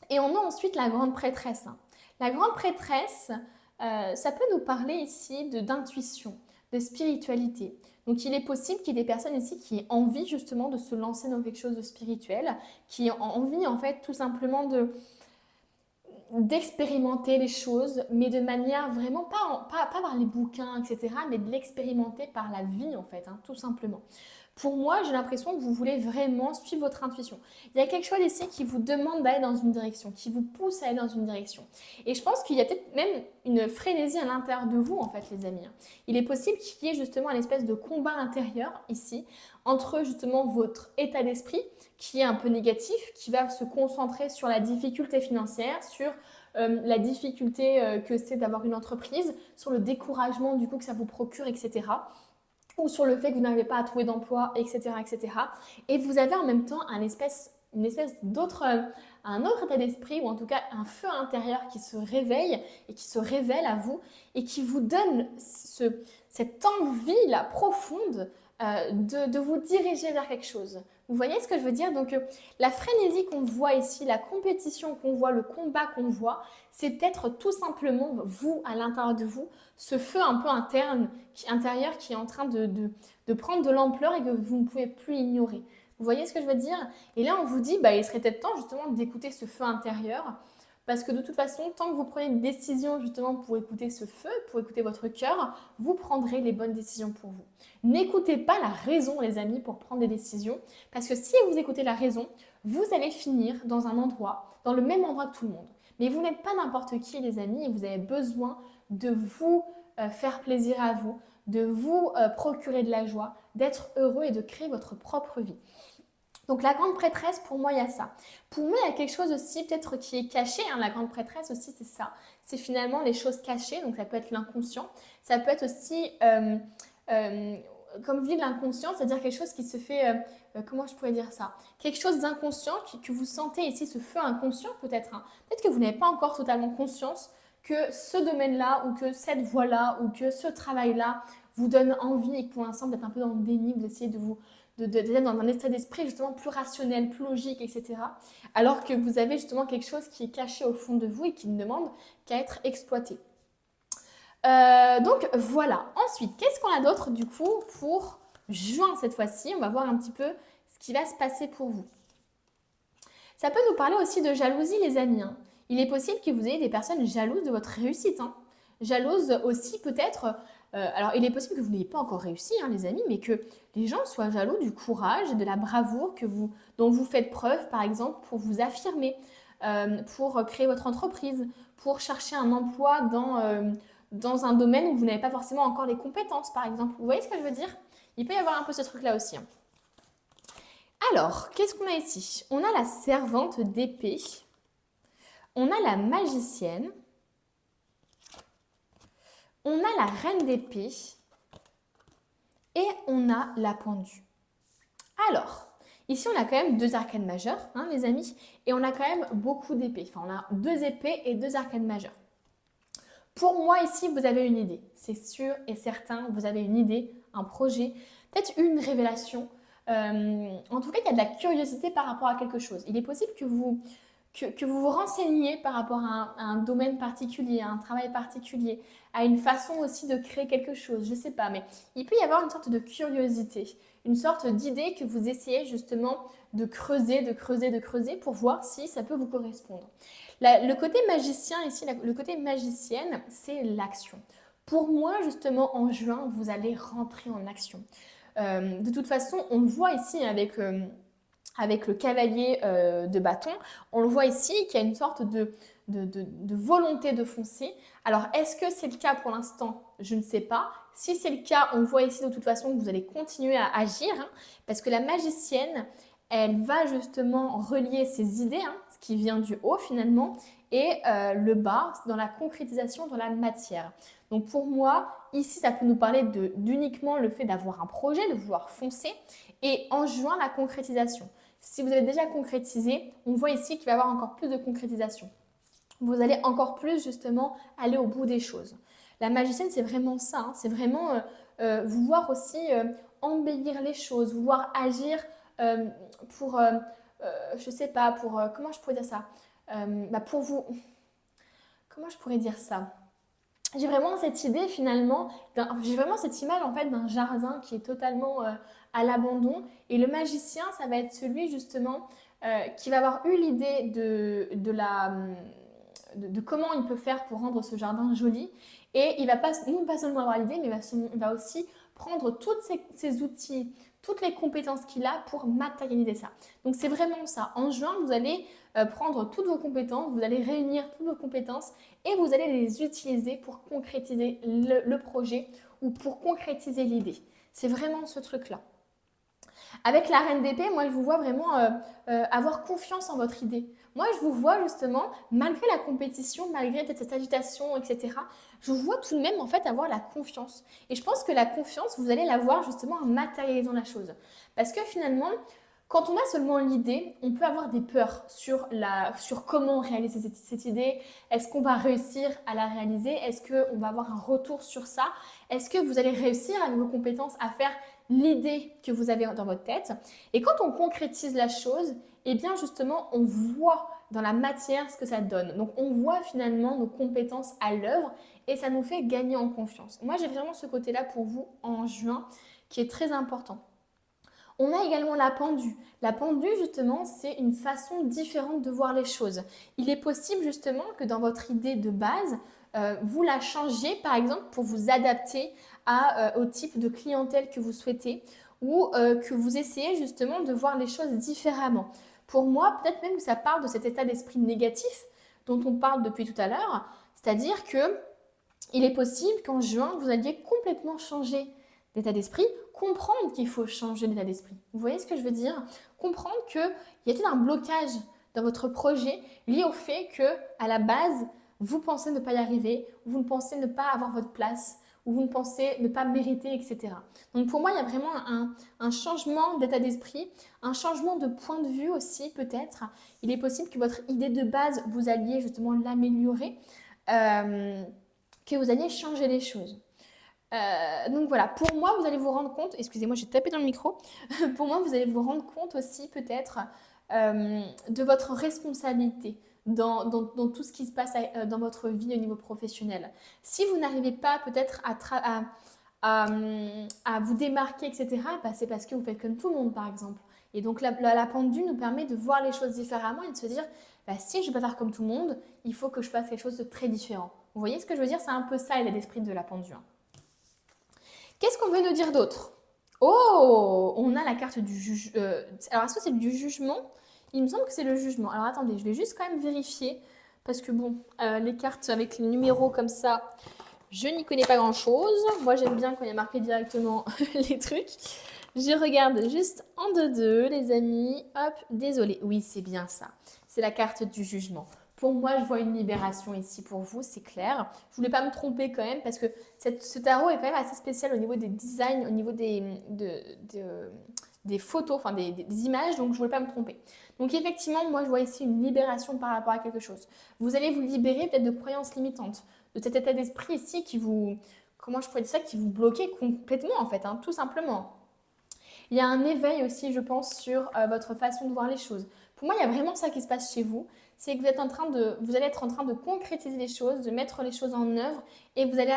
Speaker 1: Et on a ensuite la grande prêtresse, hein. La grande prêtresse, ça peut nous parler ici d'intuition, de spiritualité. Donc il est possible qu'il y ait des personnes ici qui aient envie justement de se lancer dans quelque chose de spirituel, qui aient envie en fait tout simplement d'expérimenter les choses, mais de manière vraiment pas par les bouquins, etc., mais de l'expérimenter par la vie en fait, hein, tout simplement. Pour moi, j'ai l'impression que vous voulez vraiment suivre votre intuition. Il y a quelque chose ici qui vous demande d'aller dans une direction, qui vous pousse à aller dans une direction. Et je pense qu'il y a peut-être même une frénésie à l'intérieur de vous, en fait, les amis. Il est possible qu'il y ait justement une espèce de combat intérieur ici, entre justement votre état d'esprit, qui est un peu négatif, qui va se concentrer sur la difficulté financière, sur la difficulté que c'est d'avoir une entreprise, sur le découragement du coup que ça vous procure, etc. Ou sur le fait que vous n'arrivez pas à trouver d'emploi, etc., etc. Et vous avez en même temps une espèce d'autre, un autre état d'esprit, ou en tout cas un feu intérieur qui se réveille et qui se révèle à vous et qui vous donne cette envie-là profonde de vous diriger vers quelque chose. Vous voyez ce que je veux dire? Donc la frénésie qu'on voit ici, la compétition qu'on voit, le combat qu'on voit, c'est peut-être tout simplement vous, à l'intérieur de vous, ce feu un peu intérieur qui est en train de prendre de l'ampleur et que vous ne pouvez plus ignorer. Vous voyez ce que je veux dire? Et là, on vous dit, il serait peut-être temps justement d'écouter ce feu intérieur, parce que de toute façon, tant que vous prenez une décision justement pour écouter ce feu, pour écouter votre cœur, vous prendrez les bonnes décisions pour vous. N'écoutez pas la raison, les amis, pour prendre des décisions, parce que si vous écoutez la raison, vous allez finir dans un endroit, dans le même endroit que tout le monde. Mais vous n'êtes pas n'importe qui, les amis, et vous avez besoin de vous faire plaisir à vous, de vous procurer de la joie, d'être heureux et de créer votre propre vie. Donc la grande prêtresse, pour moi, il y a ça. Pour moi, il y a quelque chose aussi peut-être qui est caché. La grande prêtresse aussi, c'est ça. C'est finalement les choses cachées. Donc ça peut être l'inconscient. Ça peut être aussi, comme je dis, l'inconscient, c'est-à-dire quelque chose qui se fait, comment je pourrais dire ça? Quelque chose d'inconscient que vous sentez ici, ce feu inconscient peut-être. Peut-être que vous n'avez pas encore totalement conscience que ce domaine-là ou que cette voie-là ou que ce travail-là vous donne envie et que pour l'instant vous êtes un peu dans le déni, vous essayez d'être dans un état d'esprit justement plus rationnel, plus logique, etc. Alors que vous avez justement quelque chose qui est caché au fond de vous et qui ne demande qu'à être exploité. Donc voilà. Ensuite, qu'est-ce qu'on a d'autre du coup pour juin cette fois-ci? On va voir un petit peu ce qui va se passer pour vous. Ça peut nous parler aussi de jalousie, les amis. Il est possible que vous ayez des personnes jalouses de votre réussite. Jalouses aussi peut-être. Alors, il est possible que vous n'ayez pas encore réussi, les amis, mais que les gens soient jaloux du courage et de la bravoure dont vous faites preuve, par exemple, pour vous affirmer, pour créer votre entreprise, pour chercher un emploi dans un domaine où vous n'avez pas forcément encore les compétences, par exemple. Vous voyez ce que je veux dire? Il peut y avoir un peu ce truc-là aussi. Alors, qu'est-ce qu'on a ici? On a la servante d'épée, on a la magicienne, on a la reine d'épée et on a la pendue. Alors, ici on a quand même 2 arcanes majeures, les amis, et on a quand même beaucoup d'épées. Enfin, on a 2 épées et 2 arcanes majeures. Pour moi, ici, vous avez une idée. C'est sûr et certain, vous avez une idée, un projet, peut-être une révélation. En tout cas, il y a de la curiosité par rapport à quelque chose. Il est possible que vous vous renseigniez par rapport à un domaine particulier, à un travail particulier, à une façon aussi de créer quelque chose, je ne sais pas, mais il peut y avoir une sorte de curiosité, une sorte d'idée que vous essayez justement de creuser pour voir si ça peut vous correspondre. Le côté magicien ici, le côté magicienne, c'est l'action. Pour moi, justement, en juin, vous allez rentrer en action. De toute façon, on le voit ici avec le cavalier de bâton, on le voit ici qu'il y a une sorte de volonté de foncer. Alors, est-ce que c'est le cas pour l'instant? Je ne sais pas. Si c'est le cas, on voit ici de toute façon que vous allez continuer à agir, parce que la magicienne, elle va justement relier ses idées, ce qui vient du haut finalement, et le bas dans la concrétisation, dans la matière. Donc pour moi, ici, ça peut nous parler d'uniquement le fait d'avoir un projet, de vouloir foncer, et en juin, la concrétisation. Si vous avez déjà concrétisé, on voit ici qu'il va y avoir encore plus de concrétisation. Vous allez encore plus justement aller au bout des choses. La magicienne, c'est vraiment ça. C'est vraiment vouloir aussi embellir les choses, vouloir agir pour, je sais pas, pour, comment je pourrais dire ça? Pour vous, comment je pourrais dire ça? J'ai vraiment cette idée finalement, j'ai vraiment cette image en fait d'un jardin qui est totalement à l'abandon, et le magicien, ça va être celui justement qui va avoir eu l'idée de comment il peut faire pour rendre ce jardin joli, et il va pas seulement avoir l'idée, mais il va aussi prendre tous ces outils, toutes les compétences qu'il a pour matérialiser ça. Donc c'est vraiment ça. En juin, vous allez prendre toutes vos compétences, vous allez réunir toutes vos compétences et vous allez les utiliser pour concrétiser le projet ou pour concrétiser l'idée. C'est vraiment ce truc-là. Avec la reine d'épée, moi, je vous vois vraiment avoir confiance en votre idée. Moi, je vous vois justement, malgré la compétition, malgré cette agitation, etc., je vous vois tout de même en fait avoir la confiance. Et je pense que la confiance, vous allez l'avoir justement en matérialisant la chose. Parce que finalement, quand on a seulement l'idée, on peut avoir des peurs sur comment réaliser cette idée. Est-ce qu'on va réussir à la réaliser? Est-ce qu'on va avoir un retour sur ça? Est-ce que vous allez réussir avec vos compétences à faire l'idée que vous avez dans votre tête? Et quand on concrétise la chose, eh bien justement, on voit dans la matière ce que ça donne. Donc on voit finalement nos compétences à l'œuvre et ça nous fait gagner en confiance. Moi, j'ai vraiment ce côté-là pour vous en juin qui est très important. On a également la pendule. La pendule, justement, c'est une façon différente de voir les choses. Il est possible, justement, que dans votre idée de base, vous la changiez, par exemple, pour vous adapter au type de clientèle que vous souhaitez ou que vous essayez, justement, de voir les choses différemment. Pour moi, peut-être même que ça parle de cet état d'esprit négatif dont on parle depuis tout à l'heure, c'est-à-dire que il est possible qu'en juin, vous alliez complètement changer d'état d'esprit, comprendre qu'il faut changer d'état d'esprit. Vous voyez ce que je veux dire? Comprendre qu'il y a tout un blocage dans votre projet lié au fait que, à la base, vous pensez ne pas y arriver, vous ne pensez ne pas avoir votre place, ou vous ne pensez ne pas mériter, etc. Donc pour moi, il y a vraiment un changement d'état d'esprit, un changement de point de vue aussi peut-être. Il est possible que votre idée de base, vous alliez justement l'améliorer, que vous alliez changer les choses. Donc voilà, pour moi, vous allez vous rendre compte, excusez-moi, j'ai tapé dans le micro, pour moi, vous allez vous rendre compte aussi peut-être de votre responsabilité dans tout ce qui se passe dans votre vie au niveau professionnel. Si vous n'arrivez pas peut-être à vous démarquer, etc., bah, c'est parce que vous faites comme tout le monde, par exemple. Et donc la pendule nous permet de voir les choses différemment et de se dire, bah, si je ne vais pas faire comme tout le monde, il faut que je fasse quelque chose de très différent. Vous voyez ce que je veux dire? C'est un peu ça l'esprit de la pendule. Qu'est-ce qu'on veut nous dire d'autre? Oh, on a la carte du juge. Alors, est-ce que c'est du jugement? Il me semble que c'est le jugement. Alors, attendez, je vais juste quand même vérifier. Parce que bon, les cartes avec les numéros comme ça, je n'y connais pas grand-chose. Moi, j'aime bien quand il y a marqué directement les trucs. Je regarde juste en deux, les amis. Hop, désolé. Oui, c'est bien ça. C'est la carte du jugement. Pour moi, je vois une libération ici pour vous, c'est clair. Je voulais pas me tromper quand même parce que ce tarot est quand même assez spécial au niveau des designs, au niveau des photos, enfin des images, donc je voulais pas me tromper. Donc effectivement, moi je vois ici une libération par rapport à quelque chose. Vous allez vous libérer peut-être de croyances limitantes, de cet état d'esprit ici qui vous, comment je pourrais dire ça, qui vous bloquait complètement en fait, tout simplement. Il y a un éveil aussi, je pense, sur votre façon de voir les choses. Pour moi, il y a vraiment ça qui se passe chez vous. C'est que vous allez être en train de concrétiser les choses, de mettre les choses en œuvre et vous allez,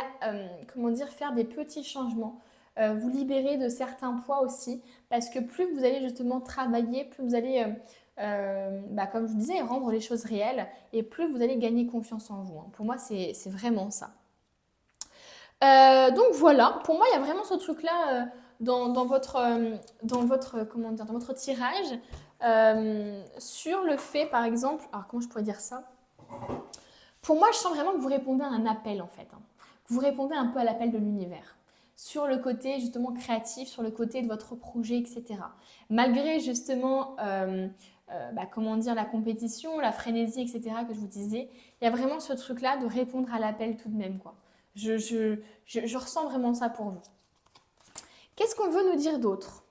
Speaker 1: faire des petits changements. Vous libérer de certains poids aussi parce que plus vous allez justement travailler, plus vous allez, comme je vous disais, rendre les choses réelles et plus vous allez gagner confiance en vous. Pour moi, c'est vraiment ça. Donc voilà, pour moi, il y a vraiment ce truc-là dans votre tirage sur le fait, par exemple, alors comment je pourrais dire ça? Pour moi, je sens vraiment que vous répondez à un appel en fait. Vous répondez un peu à l'appel de l'univers. Sur le côté justement créatif, sur le côté de votre projet, etc. Malgré justement, la compétition, la frénésie, etc. que je vous disais, il y a vraiment ce truc-là de répondre à l'appel tout de même, quoi. Je ressens vraiment ça pour vous. Qu'est-ce qu'on veut nous dire d'autre?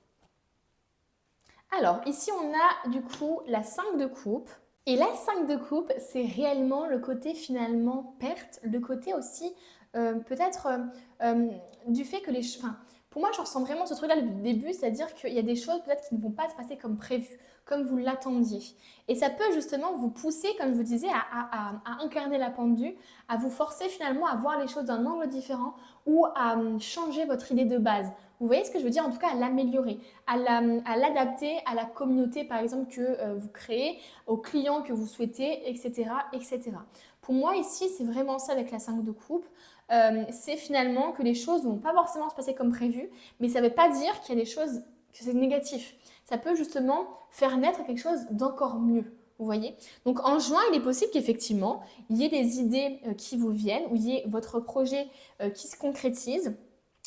Speaker 1: Alors, ici, on a du coup la 5 de coupe. Et la 5 de coupe, c'est réellement le côté finalement perte, le côté aussi peut-être du fait que pour moi, je ressens vraiment ce truc-là du début, c'est-à-dire qu'il y a des choses peut-être qui ne vont pas se passer comme prévu, comme vous l'attendiez. Et ça peut justement vous pousser, comme je vous disais, à incarner la pendule, à vous forcer finalement à voir les choses d'un angle différent ou à changer votre idée de base. Vous voyez ce que je veux dire? En tout cas, à l'améliorer, à l'adapter à la communauté, par exemple, que vous créez, aux clients que vous souhaitez, etc., etc. pour moi ici, c'est vraiment ça avec la 5 de coupe. C'est finalement que les choses ne vont pas forcément se passer comme prévu, mais ça ne veut pas dire qu'il y a des choses, que c'est négatif. Ça peut justement faire naître quelque chose d'encore mieux. Vous voyez? Donc en juin, il est possible qu'effectivement, il y ait des idées qui vous viennent, ou il y ait votre projet qui se concrétise,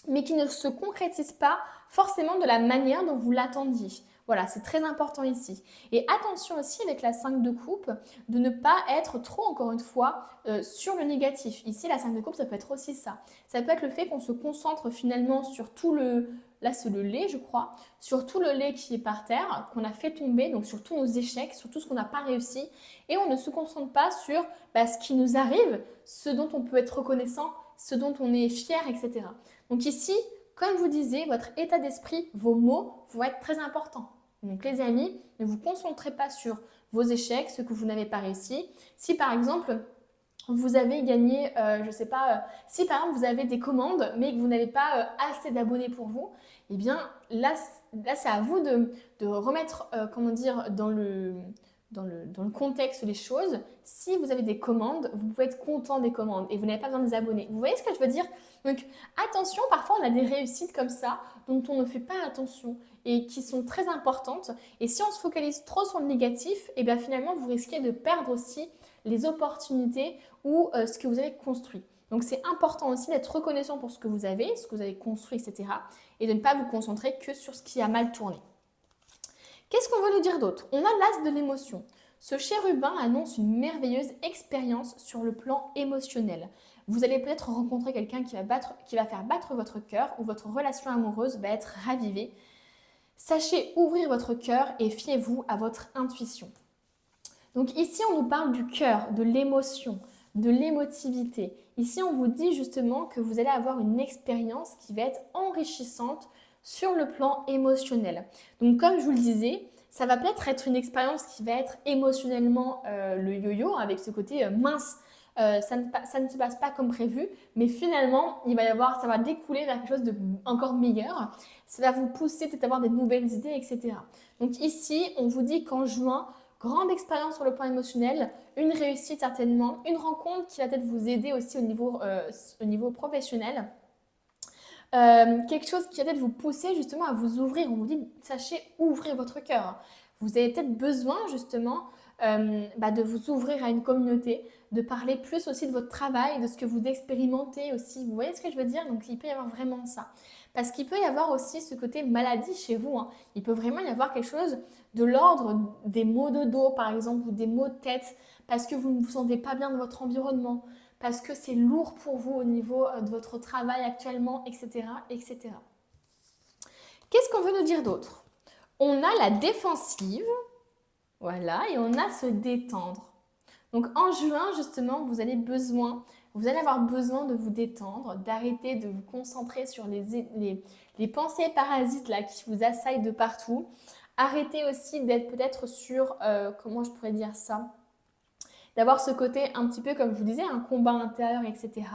Speaker 1: mais qui ne se concrétise pas forcément de la manière dont vous l'attendiez. Voilà, c'est très important ici. Et attention aussi avec la 5 de coupe, de ne pas être trop, encore une fois, sur le négatif. Ici, la 5 de coupe, ça peut être aussi ça. Ça peut être le fait qu'on se concentre finalement sur tout le... Là, c'est le lait, je crois. Sur tout le lait qui est par terre, qu'on a fait tomber, donc sur tous nos échecs, sur tout ce qu'on n'a pas réussi. Et on ne se concentre pas sur ce qui nous arrive, ce dont on peut être reconnaissant, ce dont on est fier, etc. Donc ici, comme je vous disais, votre état d'esprit, vos mots vont être très importants. Donc les amis, ne vous concentrez pas sur vos échecs, ce que vous n'avez pas réussi. Si par exemple, vous avez gagné, je ne sais pas, si par exemple vous avez des commandes mais que vous n'avez pas assez d'abonnés pour vous, eh bien là c'est à vous de remettre, comment dire, dans le contexte des choses. Si vous avez des commandes, vous pouvez être content des commandes et vous n'avez pas besoin des abonnés. Vous voyez ce que je veux dire? Donc attention, parfois on a des réussites comme ça dont on ne fait pas attention et qui sont très importantes. Et si on se focalise trop sur le négatif, et bien finalement vous risquez de perdre aussi les opportunités ou ce que vous avez construit. Donc c'est important aussi d'être reconnaissant pour ce que vous avez construit, etc. Et de ne pas vous concentrer que sur ce qui a mal tourné. Qu'est-ce qu'on veut nous dire d'autre? On a l'as de l'émotion. Ce chérubin annonce une merveilleuse expérience sur le plan émotionnel. Vous allez peut-être rencontrer quelqu'un qui va faire battre votre cœur ou votre relation amoureuse va être ravivée. Sachez ouvrir votre cœur et fiez-vous à votre intuition. Donc ici, on nous parle du cœur, de l'émotion, de l'émotivité. Ici, on vous dit justement que vous allez avoir une expérience qui va être enrichissante sur le plan émotionnel. Donc comme je vous le disais, ça va peut-être être une expérience qui va être émotionnellement le yo-yo, avec ce côté mince. Ça ne se passe pas comme prévu, mais finalement, ça va découler vers quelque chose de encore meilleur. Ça va vous pousser peut-être à avoir des nouvelles idées, etc. Donc ici, on vous dit qu'en juin, grande expérience sur le plan émotionnel, une réussite certainement, une rencontre qui va peut-être vous aider aussi au niveau professionnel. Quelque chose qui va peut-être vous pousser justement à vous ouvrir. On vous dit, sachez ouvrir votre cœur. Vous avez peut-être besoin justement de vous ouvrir à une communauté, de parler plus aussi de votre travail, de ce que vous expérimentez aussi. Vous voyez ce que je veux dire? Donc il peut y avoir vraiment ça. Parce qu'il peut y avoir aussi ce côté maladie chez vous. Hein. Il peut vraiment y avoir quelque chose de l'ordre des maux de dos par exemple ou des maux de tête parce que vous ne vous sentez pas bien dans votre environnement, parce que c'est lourd pour vous au niveau de votre travail actuellement, etc. etc. Qu'est-ce qu'on veut nous dire d'autre? On a la défensive, voilà, et on a se détendre. Donc en juin, justement, vous allez avoir besoin de vous détendre, d'arrêter de vous concentrer sur les pensées parasites là, qui vous assaillent de partout. Arrêtez aussi d'être peut-être sur, comment je pourrais dire ça, d'avoir ce côté un petit peu, comme je vous disais, un combat intérieur, etc.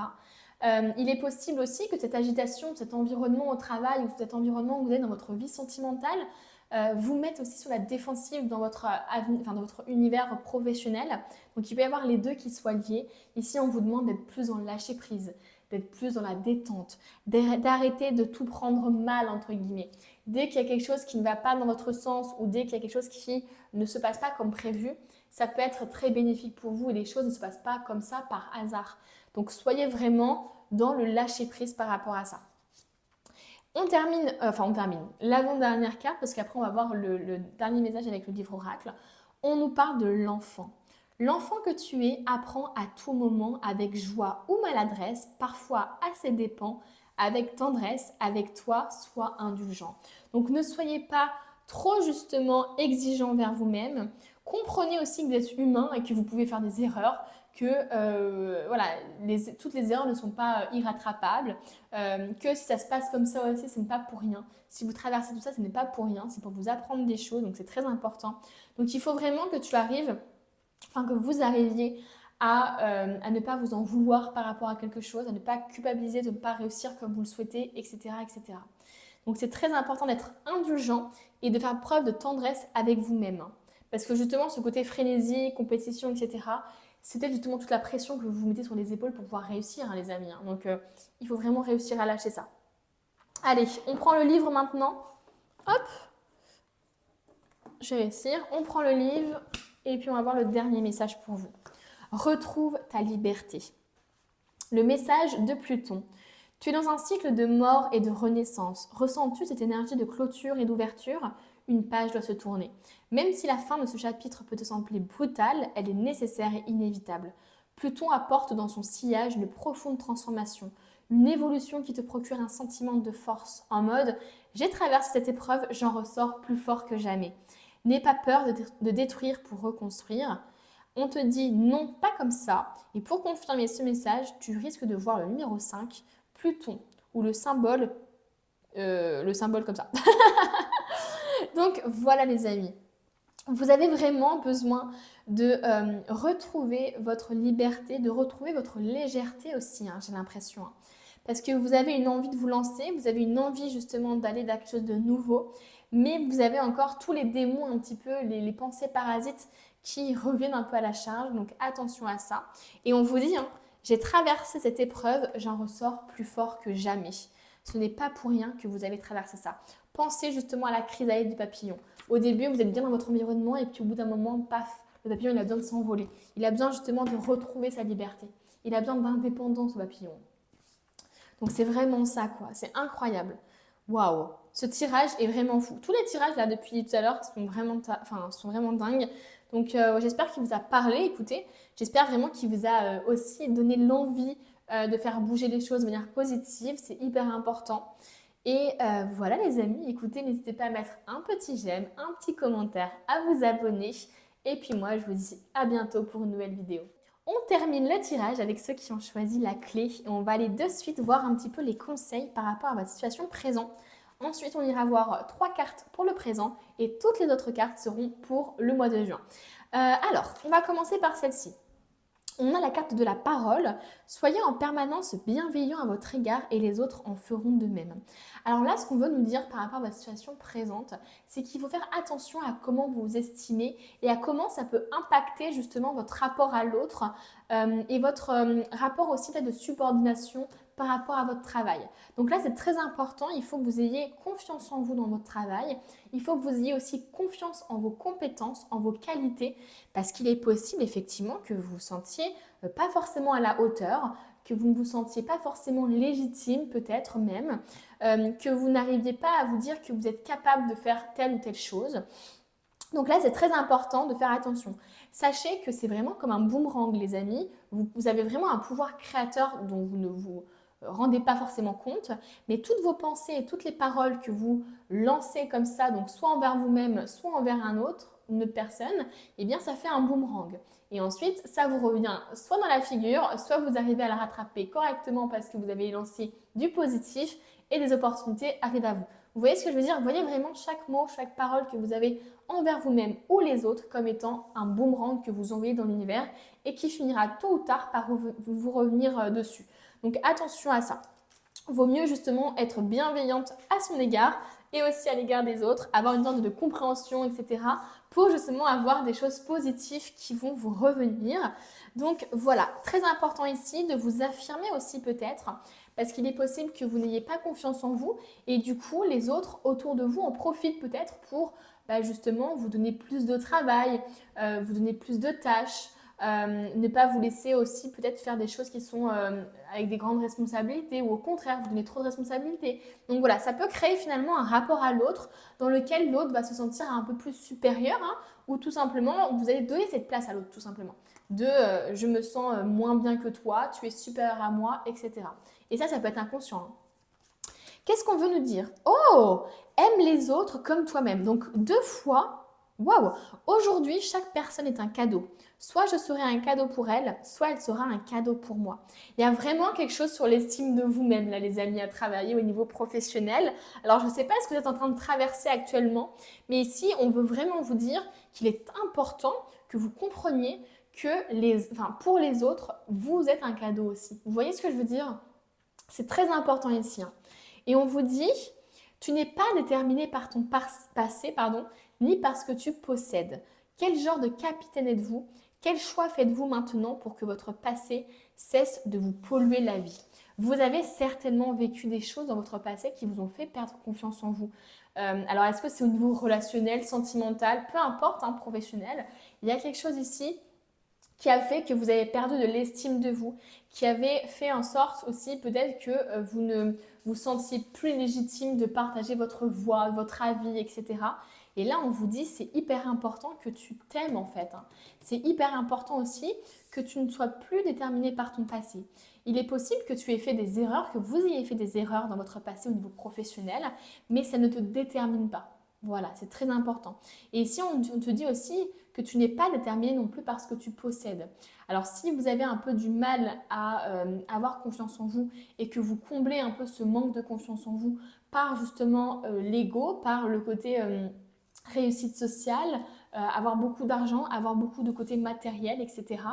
Speaker 1: Il est possible aussi que cette agitation, cet environnement au travail ou cet environnement où vous êtes dans votre vie sentimentale, vous mette aussi sur la défensive dans votre univers professionnel. Donc il peut y avoir les deux qui soient liés. Ici, on vous demande d'être plus dans le lâcher prise, d'être plus dans la détente, d'arrêter de tout prendre mal, entre guillemets. Dès qu'il y a quelque chose qui ne va pas dans votre sens ou dès qu'il y a quelque chose qui ne se passe pas comme prévu, ça peut être très bénéfique pour vous et les choses ne se passent pas comme ça par hasard. Donc soyez vraiment dans le lâcher prise par rapport à ça. On termine l'avant-dernière carte parce qu'après on va voir le dernier message avec le livre oracle. On nous parle de l'enfant. L'enfant que tu es apprend à tout moment avec joie ou maladresse, parfois à ses dépens, avec tendresse, avec toi, sois indulgent. Donc ne soyez pas trop justement exigeant vers vous-même. Comprenez aussi que vous êtes humain et que vous pouvez faire des erreurs, que toutes les erreurs ne sont pas irrattrapables, que si ça se passe comme ça aussi, ce n'est pas pour rien. Si vous traversez tout ça, ce n'est pas pour rien, c'est pour vous apprendre des choses, donc c'est très important. Donc il faut vraiment que vous arriviez à ne pas vous en vouloir par rapport à quelque chose, à ne pas culpabiliser de ne pas réussir comme vous le souhaitez, etc. etc. Donc c'est très important d'être indulgent et de faire preuve de tendresse avec vous-même. Parce que justement, ce côté frénésie, compétition, etc., c'était justement toute la pression que vous vous mettez sur les épaules pour pouvoir réussir, hein, les amis. Hein. Donc, il faut vraiment réussir à lâcher ça. Allez, on prend le livre maintenant. Hop, je vais réussir. On prend le livre et puis on va voir le dernier message pour vous. Retrouve ta liberté. Le message de Pluton. Tu es dans un cycle de mort et de renaissance. Ressens-tu cette énergie de clôture et d'ouverture? Une page doit se tourner. Même si la fin de ce chapitre peut te sembler brutale, elle est nécessaire et inévitable. Pluton apporte dans son sillage une profonde transformation, une évolution qui te procure un sentiment de force, en mode « j'ai traversé cette épreuve, j'en ressors plus fort que jamais ». N'aie pas peur de détruire pour reconstruire. On te dit non, pas comme ça. Et pour confirmer ce message, tu risques de voir le numéro 5, Pluton, ou le symbole comme ça. Donc voilà les amis. Vous avez vraiment besoin de retrouver votre liberté, de retrouver votre légèreté aussi, hein, j'ai l'impression. Hein. Parce que vous avez une envie de vous lancer, vous avez une envie justement d'aller vers quelque chose de nouveau, mais vous avez encore tous les démons un petit peu, les pensées parasites qui reviennent un peu à la charge, donc attention à ça. Et on vous dit, hein, j'ai traversé cette épreuve, j'en ressors plus fort que jamais. Ce n'est pas pour rien que vous avez traversé ça. Pensez justement à la chrysalide du papillon. Au début, vous êtes bien dans votre environnement et puis au bout d'un moment, paf, le papillon, il a besoin de s'envoler. Il a besoin justement de retrouver sa liberté. Il a besoin d'indépendance, le papillon. Donc c'est vraiment ça, quoi. C'est incroyable. Waouh! Ce tirage est vraiment fou. Tous les tirages, là, depuis tout à l'heure, sont vraiment dingues. Donc j'espère qu'il vous a parlé, écoutez. J'espère vraiment qu'il vous a aussi donné l'envie de faire bouger les choses de manière positive. C'est hyper important. Et voilà les amis, écoutez, n'hésitez pas à mettre un petit j'aime, un petit commentaire, à vous abonner. Et puis moi, je vous dis à bientôt pour une nouvelle vidéo. On termine le tirage avec ceux qui ont choisi la clé. Et on va aller de suite voir un petit peu les conseils par rapport à votre situation présente. Ensuite, on ira voir 3 cartes pour le présent et toutes les autres cartes seront pour le mois de juin. Alors, on va commencer par celle-ci. On a la carte de la parole. Soyez en permanence bienveillant à votre égard et les autres en feront de même. Alors là, ce qu'on veut nous dire par rapport à votre situation présente, c'est qu'il faut faire attention à comment vous vous estimez et à comment ça peut impacter justement votre rapport à l'autre et votre rapport aussi de subordination par rapport à votre travail. Donc là, c'est très important. Il faut que vous ayez confiance en vous dans votre travail. Il faut que vous ayez aussi confiance en vos compétences, en vos qualités, parce qu'il est possible effectivement que vous vous sentiez pas forcément à la hauteur, que vous ne vous sentiez pas forcément légitime peut-être même, que vous n'arriviez pas à vous dire que vous êtes capable de faire telle ou telle chose. Donc là, c'est très important de faire attention. Sachez que c'est vraiment comme un boomerang, les amis. Vous avez vraiment un pouvoir créateur dont vous ne vous rendez pas forcément compte, mais toutes vos pensées et toutes les paroles que vous lancez comme ça, donc soit envers vous-même, soit envers une autre personne, eh bien ça fait un boomerang. Et ensuite, ça vous revient soit dans la figure, soit vous arrivez à la rattraper correctement parce que vous avez lancé du positif et des opportunités arrivent à vous. Vous voyez ce que je veux dire? Vous voyez vraiment chaque mot, chaque parole que vous avez envers vous-même ou les autres comme étant un boomerang que vous envoyez dans l'univers et qui finira tôt ou tard par vous revenir dessus. Donc attention à ça. Vaut mieux justement être bienveillante à son égard et aussi à l'égard des autres, avoir une sorte de compréhension, etc. pour justement avoir des choses positives qui vont vous revenir. Donc voilà, très important ici de vous affirmer aussi peut-être, parce qu'il est possible que vous n'ayez pas confiance en vous et du coup les autres autour de vous en profitent peut-être pour justement vous donner plus de travail, vous donner plus de tâches, ne pas vous laisser aussi peut-être faire des choses qui sont avec des grandes responsabilités ou au contraire vous donner trop de responsabilités. Donc voilà, ça peut créer finalement un rapport à l'autre dans lequel l'autre va se sentir un peu plus supérieur ou tout simplement vous allez donner cette place à l'autre tout simplement. Je me sens moins bien que toi, tu es supérieur à moi, etc. Et ça peut être inconscient. Qu'est-ce qu'on veut nous dire? Oh, aime les autres comme toi-même. Donc 2 fois. Waouh! Aujourd'hui, chaque personne est un cadeau. Soit je serai un cadeau pour elle, soit elle sera un cadeau pour moi. Il y a vraiment quelque chose sur l'estime de vous-même, là, les amis, à travailler au niveau professionnel. Alors, je ne sais pas ce que vous êtes en train de traverser actuellement, mais ici, on veut vraiment vous dire qu'il est important que vous compreniez que pour les autres, vous êtes un cadeau aussi. Vous voyez ce que je veux dire? C'est très important ici. Et on vous dit, tu n'es pas déterminé par ton passé, ni par ce que tu possèdes. Quel genre de capitaine êtes-vous? Quel choix faites-vous maintenant pour que votre passé cesse de vous polluer la vie? Vous avez certainement vécu des choses dans votre passé qui vous ont fait perdre confiance en vous. Alors, est-ce que c'est au niveau relationnel, sentimental, peu importe, hein, professionnel, il y a quelque chose ici qui a fait que vous avez perdu de l'estime de vous, qui avait fait en sorte aussi peut-être que vous ne vous sentiez plus légitime de partager votre voix, votre avis, etc. Et là, on vous dit, c'est hyper important que tu t'aimes en fait, hein. C'est hyper important aussi que tu ne sois plus déterminé par ton passé. Il est possible que tu aies fait des erreurs, que vous ayez fait des erreurs dans votre passé au niveau professionnel, mais ça ne te détermine pas. Voilà, c'est très important. Et ici, on te dit aussi que tu n'es pas déterminé non plus par ce que tu possèdes. Alors, si vous avez un peu du mal à avoir confiance en vous et que vous comblez un peu ce manque de confiance en vous par justement l'ego, par le côté réussite sociale, avoir beaucoup d'argent, avoir beaucoup de côté matériel, etc.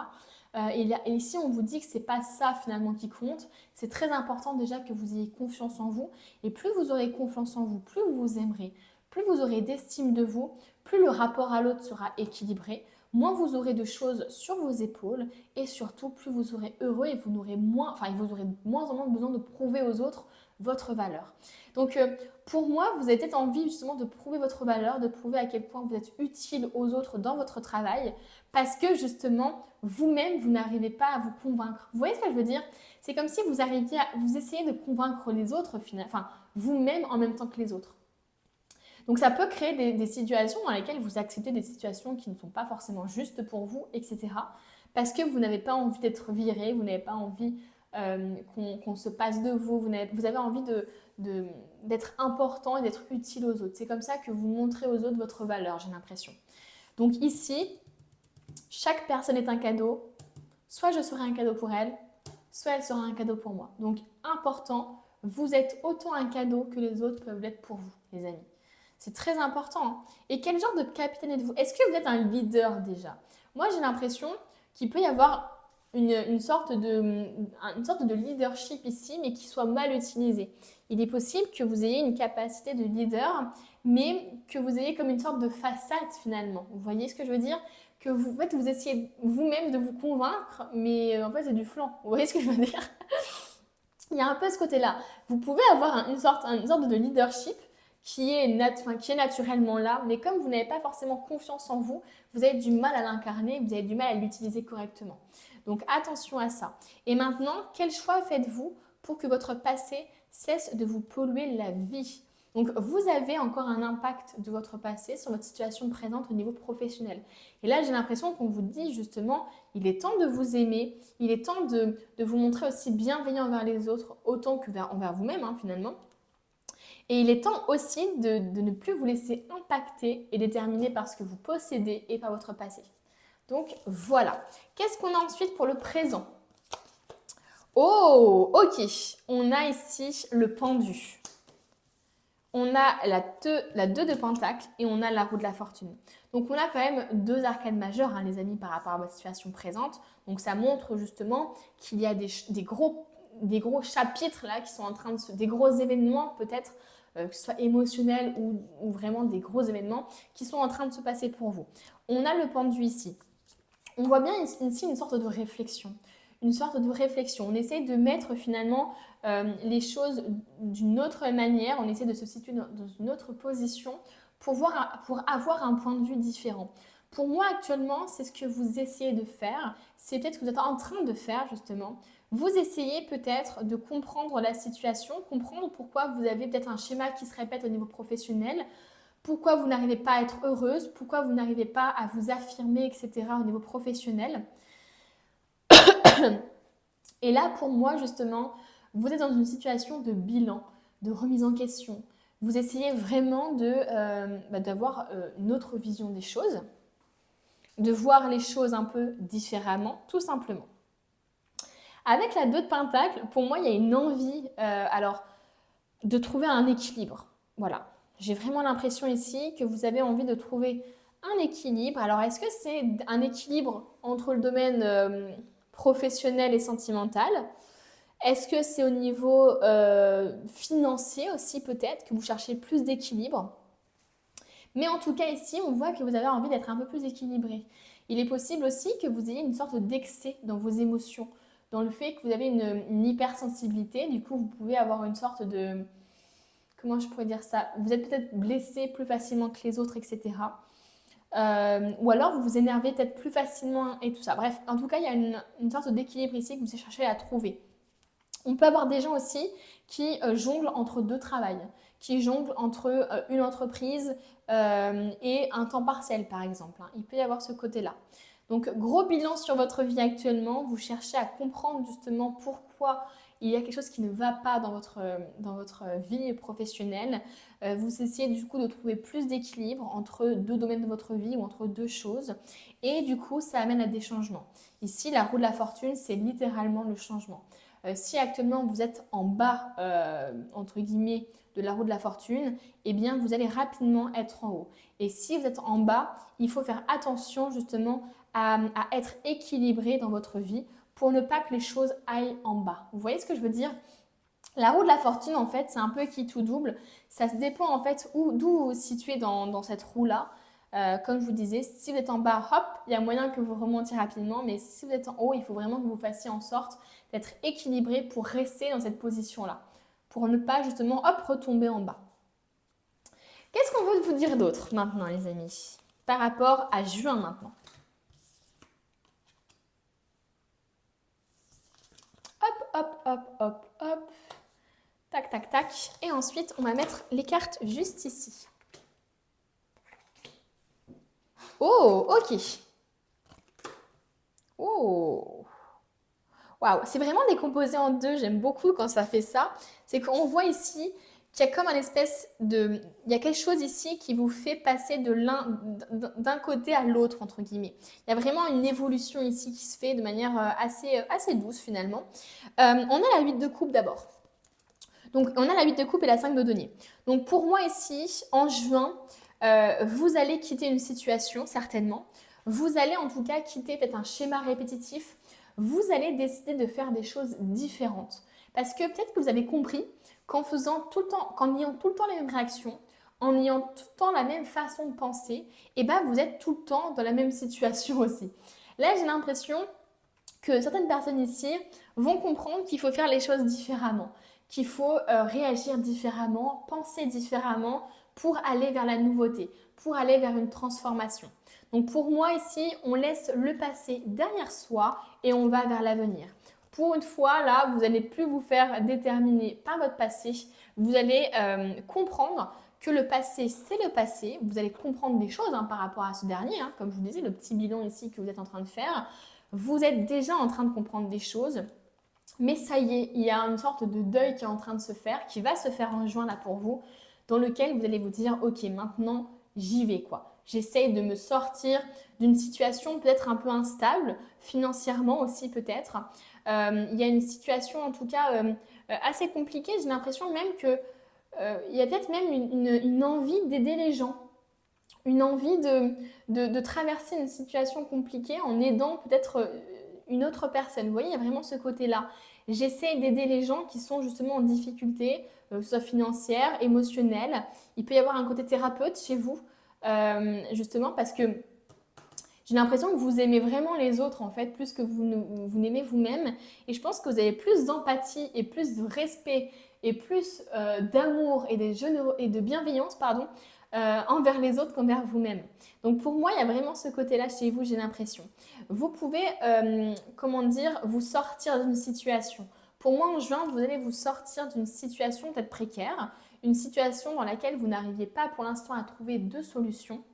Speaker 1: Et ici, on vous dit que ce n'est pas ça finalement qui compte. C'est très important déjà que vous ayez confiance en vous. Et plus vous aurez confiance en vous, plus vous vous aimerez, plus vous aurez d'estime de vous, plus le rapport à l'autre sera équilibré, moins vous aurez de choses sur vos épaules et surtout plus vous serez heureux et vous aurez moins en moins besoin de prouver aux autres votre valeur. Donc pour moi, vous avez peut-être envie justement de prouver votre valeur, de prouver à quel point vous êtes utile aux autres dans votre travail parce que justement, vous-même, vous n'arrivez pas à vous convaincre. Vous voyez ce que je veux dire? C'est comme si vous arriviez à vous essayez de convaincre les autres, enfin vous-même en même temps que les autres. Donc ça peut créer des situations dans lesquelles vous acceptez des situations qui ne sont pas forcément justes pour vous, etc. Parce que vous n'avez pas envie d'être viré, vous n'avez pas envie qu'on se passe de vous, vous avez envie d'être important et d'être utile aux autres. C'est comme ça que vous montrez aux autres votre valeur, j'ai l'impression. Donc ici, chaque personne est un cadeau. Soit je serai un cadeau pour elle, soit elle sera un cadeau pour moi. Donc important, vous êtes autant un cadeau que les autres peuvent l'être pour vous, les amis. C'est très important, hein. Et quel genre de capitaine êtes-vous? Est-ce que vous êtes un leader déjà? Moi, j'ai l'impression qu'il peut y avoir une sorte de leadership ici, mais qui soit mal utilisé. Il est possible que vous ayez une capacité de leader, mais que vous ayez comme une sorte de façade finalement. Vous voyez ce que je veux dire? Que vous, en fait, vous essayez vous-même de vous convaincre, mais en fait, c'est du flan. Vous voyez ce que je veux dire? Il y a un peu ce côté-là. Vous pouvez avoir une sorte de leadership qui est naturellement là, mais comme vous n'avez pas forcément confiance en vous, vous avez du mal à l'incarner, vous avez du mal à l'utiliser correctement. Donc attention à ça. Et maintenant, quel choix faites-vous pour que votre passé cesse de vous polluer la vie? Donc vous avez encore un impact de votre passé sur votre situation présente au niveau professionnel. Et là, j'ai l'impression qu'on vous dit justement, il est temps de vous aimer, il est temps de vous montrer aussi bienveillant envers les autres, autant que envers vous-même, hein, finalement. Et il est temps aussi de ne plus vous laisser impacter et déterminer par ce que vous possédez et par votre passé. Donc voilà. Qu'est-ce qu'on a ensuite pour le présent? Oh, ok. On a ici le pendu. On a la 2 de pentacle et on a la roue de la fortune. Donc on a quand même deux arcades majeures, hein, les amis, par rapport à votre situation présente. Donc ça montre justement qu'il y a des gros chapitres là qui sont en train de des gros événements peut-être, que ce soit émotionnels ou vraiment des gros événements qui sont en train de se passer pour vous. On a le pendu ici. On voit bien ici une sorte de réflexion. Une sorte de réflexion. On essaie de mettre finalement les choses d'une autre manière. On essaie de se situer dans une autre position pour avoir un point de vue différent. Pour moi, actuellement, c'est ce que vous essayez de faire. C'est peut-être ce que vous êtes en train de faire, justement. Vous essayez peut-être de comprendre la situation, comprendre pourquoi vous avez peut-être un schéma qui se répète au niveau professionnel, pourquoi vous n'arrivez pas à être heureuse, pourquoi vous n'arrivez pas à vous affirmer, etc. au niveau professionnel. Et là, pour moi, justement, vous êtes dans une situation de bilan, de remise en question. Vous essayez vraiment d'avoir une autre vision des choses, de voir les choses un peu différemment, tout simplement. Avec la 2 de pentacle, pour moi, il y a une envie de trouver un équilibre. Voilà. J'ai vraiment l'impression ici que vous avez envie de trouver un équilibre. Alors, est-ce que c'est un équilibre entre le domaine professionnel et sentimental? Est-ce que c'est au niveau financier aussi peut-être que vous cherchez plus d'équilibre? Mais en tout cas ici, on voit que vous avez envie d'être un peu plus équilibré. Il est possible aussi que vous ayez une sorte d'excès dans vos émotions, dans le fait que vous avez une hypersensibilité. Du coup, vous pouvez avoir une sorte de... Comment je pourrais dire ça? Vous êtes peut-être blessé plus facilement que les autres, etc. Ou alors vous vous énervez peut-être plus facilement et tout ça. Bref, en tout cas, il y a une sorte d'équilibre ici que vous cherchez à trouver. On peut avoir des gens aussi qui jonglent entre deux travails, qui jonglent entre une entreprise et un temps partiel, par exemple. Il peut y avoir ce côté-là. Donc, gros bilan sur votre vie actuellement. Vous cherchez à comprendre justement pourquoi il y a quelque chose qui ne va pas dans votre vie professionnelle. Vous essayez du coup de trouver plus d'équilibre entre deux domaines de votre vie ou entre deux choses. Et du coup, ça amène à des changements. Ici, la roue de la fortune, c'est littéralement le changement. Si actuellement vous êtes en bas, entre guillemets, de la roue de la fortune, eh bien vous allez rapidement être en haut. Et si vous êtes en bas, il faut faire attention justement à être équilibré dans votre vie pour ne pas que les choses aillent en bas. Vous voyez ce que je veux dire? La roue de la fortune, en fait, c'est un peu qui tout double. Ça se dépend en fait d'où vous vous situez dans cette roue-là. Comme je vous disais, si vous êtes en bas, hop, il y a moyen que vous remontiez rapidement. Mais si vous êtes en haut, il faut vraiment que vous fassiez en sorte d'être équilibré pour rester dans cette position-là. Pour ne pas justement, hop, retomber en bas. Qu'est-ce qu'on veut vous dire d'autre maintenant, les amis? Par rapport à juin maintenant. Hop, hop, hop, hop, hop. Tac, tac, tac. Et ensuite, on va mettre les cartes juste ici. Oh, ok. Oh. Waouh, c'est vraiment décomposé en deux. J'aime beaucoup quand ça fait ça. C'est qu'on voit ici qu'il y a comme un espèce de... Il y a quelque chose ici qui vous fait passer d'un côté à l'autre, entre guillemets. Il y a vraiment une évolution ici qui se fait de manière assez douce finalement. On a la 8 de coupe d'abord. Donc, on a la 8 de coupe et la 5 de denier. Donc, pour moi ici, en juin, vous allez quitter une situation, certainement. Vous allez en tout cas quitter peut-être un schéma répétitif. Vous allez décider de faire des choses différentes. Parce que peut-être que vous avez compris qu'en ayant tout le temps les mêmes réactions, en ayant tout le temps la même façon de penser, eh ben vous êtes tout le temps dans la même situation aussi. Là, j'ai l'impression que certaines personnes ici vont comprendre qu'il faut faire les choses différemment, qu'il faut réagir différemment, penser différemment pour aller vers la nouveauté, pour aller vers une transformation. Donc pour moi ici, on laisse le passé derrière soi et on va vers l'avenir. Pour une fois, là, vous n'allez plus vous faire déterminer par votre passé. Vous allez comprendre que le passé, c'est le passé. Vous allez comprendre des choses par rapport à ce dernier. Comme je vous disais, le petit bilan ici que vous êtes en train de faire. Vous êtes déjà en train de comprendre des choses. Mais ça y est, il y a une sorte de deuil qui est en train de se faire, qui va se faire en juin là pour vous, dans lequel vous allez vous dire, ok, maintenant, j'y vais quoi. J'essaye de me sortir d'une situation peut-être un peu instable, financièrement aussi peut-être. Il y a une situation en tout cas assez compliquée. J'ai l'impression même que il y a peut-être même une envie d'aider les gens, une envie de traverser une situation compliquée en aidant peut-être une autre personne. Vous voyez, il y a vraiment ce côté-là. J'essaie d'aider les gens qui sont justement en difficulté, que ce soit financière, émotionnelle. Il peut y avoir un côté thérapeute chez vous, justement parce que j'ai l'impression que vous aimez vraiment les autres en fait, plus que vous n'aimez vous-même. Et je pense que vous avez plus d'empathie et plus de respect et plus d'amour et de bienveillance, pardon, envers les autres qu'envers vous-même. Donc pour moi, il y a vraiment ce côté-là chez vous, j'ai l'impression. Vous pouvez, comment dire, vous sortir d'une situation. Pour moi, en juin, vous allez vous sortir d'une situation peut-être précaire, une situation dans laquelle vous n'arriviez pas pour l'instant à trouver de solution.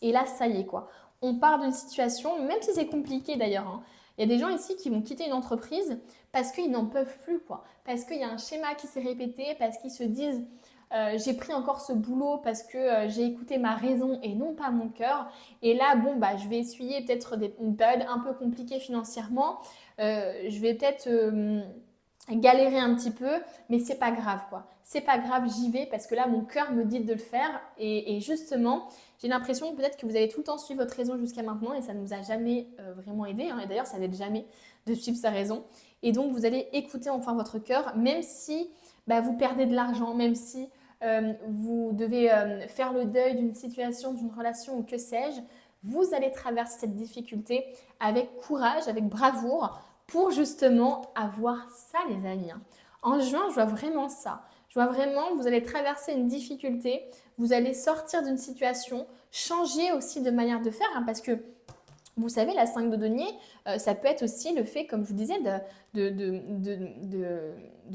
Speaker 1: Et là, ça y est quoi. On part d'une situation, même si c'est compliqué d'ailleurs. Il y a des gens ici qui vont quitter une entreprise parce qu'ils n'en peuvent plus quoi. Parce qu'il y a un schéma qui s'est répété, parce qu'ils se disent j'ai pris encore ce boulot parce que j'ai écouté ma raison et non pas mon cœur. Et là, bon, je vais essuyer peut-être une période un peu compliquée financièrement. Je vais peut-être galérer un petit peu, mais c'est pas grave quoi. C'est pas grave, j'y vais parce que là, mon cœur me dit de le faire. Et justement, j'ai l'impression peut-être que vous avez tout le temps suivi votre raison jusqu'à maintenant et ça ne nous a jamais vraiment aidé. Et d'ailleurs, ça n'aide jamais de suivre sa raison. Et donc, vous allez écouter enfin votre cœur, même si vous perdez de l'argent, même si vous devez faire le deuil d'une situation, d'une relation ou que sais-je. vous allez traverser cette difficulté avec courage, avec bravoure, pour justement avoir ça, les amis. En juin, je vois vraiment ça. Je vois vraiment, vous allez traverser une difficulté, vous allez sortir d'une situation, changer aussi de manière de faire, parce que vous savez, la 5 de denier, ça peut être aussi le fait, comme je vous disais, de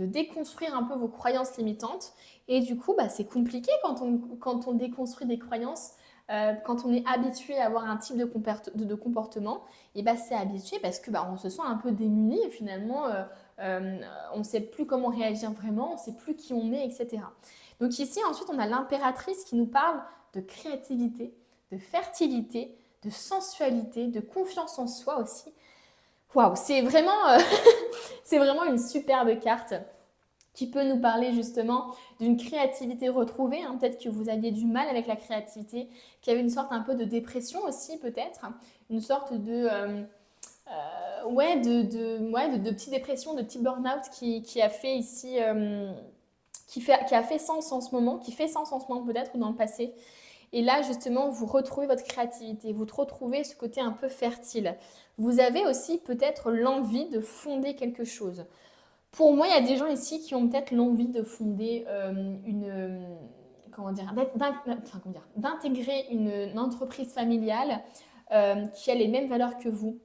Speaker 1: déconstruire un peu vos croyances limitantes. Et du coup, c'est compliqué quand on déconstruit des croyances, quand on est habitué à avoir un type de comportement, et c'est habitué parce que on se sent un peu démuni et finalement, on ne sait plus comment réagir vraiment, on ne sait plus qui on est, etc. Donc ici, ensuite, on a l'impératrice qui nous parle de créativité, de fertilité, de sensualité, de confiance en soi aussi. Waouh, c'est vraiment, c'est vraiment une superbe carte qui peut nous parler justement d'une créativité retrouvée. Peut-être que vous aviez du mal avec la créativité, qu'il y avait une sorte un peu de dépression aussi peut-être, une sorte de petite dépression, de petit burn-out qui a fait ici, qui a fait sens en ce moment, qui fait sens en ce moment peut-être ou dans le passé. Et là, justement, vous retrouvez votre créativité, vous retrouvez ce côté un peu fertile. Vous avez aussi peut-être l'envie de fonder quelque chose. Pour moi, il y a des gens ici qui ont peut-être l'envie de fonder d'intégrer une entreprise familiale qui a les mêmes valeurs que vous.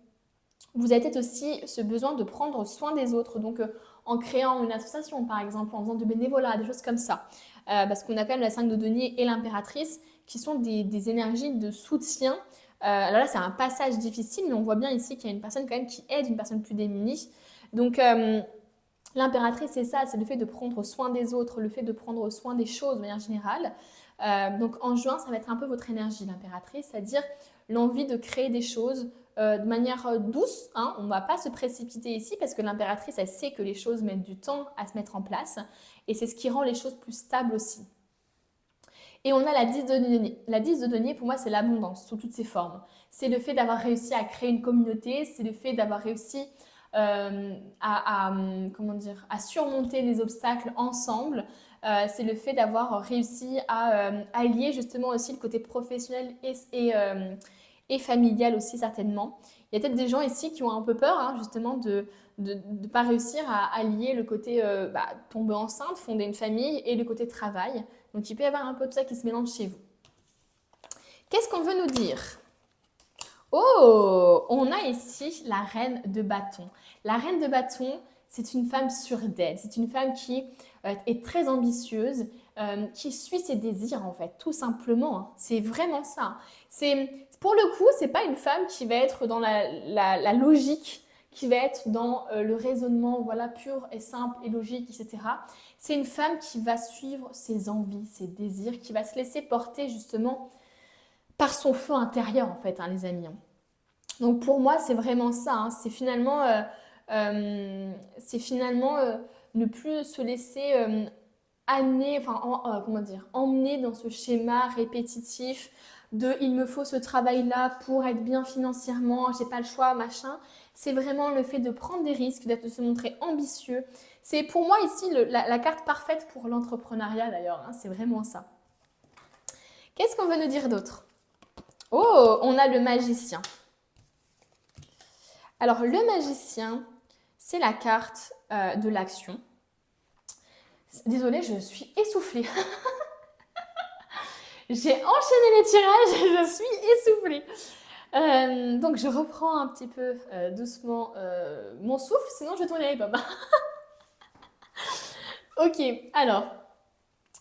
Speaker 1: Vous avez peut-être aussi ce besoin de prendre soin des autres, donc en créant une association par exemple, en faisant du bénévolat, des choses comme ça. Parce qu'on a quand même la 5 de denier et l'impératrice qui sont des énergies de soutien. Alors là, c'est un passage difficile, mais on voit bien ici qu'il y a une personne quand même qui aide une personne plus démunie. Donc l'impératrice, c'est ça, c'est le fait de prendre soin des autres, le fait de prendre soin des choses de manière générale. Donc en juin, ça va être un peu votre énergie, l'impératrice, c'est-à-dire l'envie de créer des choses de manière douce. On ne va pas se précipiter ici parce que l'impératrice, elle sait que les choses mettent du temps à se mettre en place et c'est ce qui rend les choses plus stables aussi. Et on a la 10 de denier. La 10 de denier, pour moi, c'est l'abondance sous toutes ses formes. C'est le fait d'avoir réussi à créer une communauté, c'est le fait d'avoir réussi à surmonter les obstacles ensemble. C'est le fait d'avoir réussi à allier justement aussi le côté professionnel et familial aussi certainement. Il y a peut-être des gens ici qui ont un peu peur justement de ne pas réussir à allier le côté tomber enceinte, fonder une famille et le côté travail. Donc il peut y avoir un peu de ça qui se mélange chez vous. Qu'est-ce qu'on veut nous dire ? Oh, on a ici la reine de bâton. La reine de bâton, c'est une femme sûre d'elle. C'est une femme qui est très ambitieuse, qui suit ses désirs en fait, tout simplement. C'est vraiment ça. Pour le coup, c'est pas une femme qui va être dans la logique, qui va être dans le raisonnement pur et simple et logique, etc. C'est une femme qui va suivre ses envies, ses désirs, qui va se laisser porter justement par son feu intérieur en fait, les amis. Donc pour moi, c'est vraiment ça. C'est finalement, ne plus se laisser emmener dans ce schéma répétitif de il me faut ce travail-là pour être bien financièrement, j'ai pas le choix, machin. C'est vraiment le fait de prendre des risques, de se montrer ambitieux. C'est pour moi ici la carte parfaite pour l'entrepreneuriat d'ailleurs. C'est vraiment ça. Qu'est-ce qu'on veut nous dire d'autre ? Oh, on a le magicien. Alors, le magicien, c'est la carte de l'action. Désolée, je suis essoufflée. J'ai enchaîné les tirages et je suis essoufflée. Donc, je reprends un petit peu doucement mon souffle, sinon je vais tourner les pommes. Ok, alors,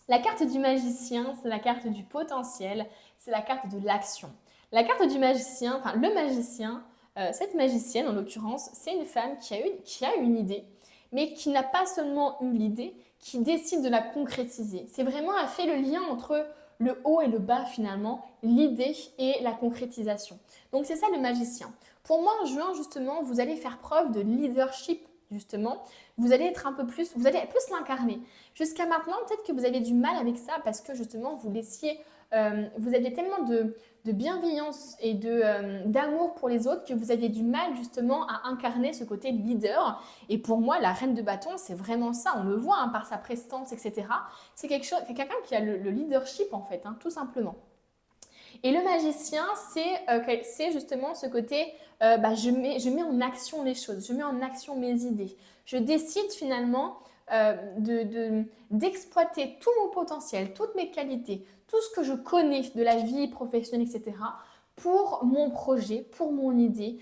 Speaker 1: la carte du magicien, c'est la carte du potentiel, c'est la carte de l'action. La carte du magicien, le magicien, cette magicienne en l'occurrence, c'est une femme qui a une idée, mais qui n'a pas seulement eu l'idée, qui décide de la concrétiser. C'est vraiment, elle fait le lien entre le haut et le bas finalement, l'idée et la concrétisation. Donc c'est ça le magicien. Pour moi en juin justement, vous allez faire preuve de leadership justement. Vous allez être vous allez plus l'incarner. Jusqu'à maintenant, peut-être que vous avez du mal avec ça parce que justement vous aviez tellement de bienveillance et d'amour pour les autres que vous aviez du mal justement à incarner ce côté leader. Et pour moi, la reine de bâton, c'est vraiment ça. On le voit par sa prestance, etc. C'est quelqu'un qui a le leadership en fait, tout simplement. Et le magicien, c'est justement ce côté, je mets en action les choses, je mets en action mes idées. Je décide finalement d'exploiter tout mon potentiel, toutes mes qualités, tout ce que je connais de la vie professionnelle, etc., pour mon projet, pour mon idée,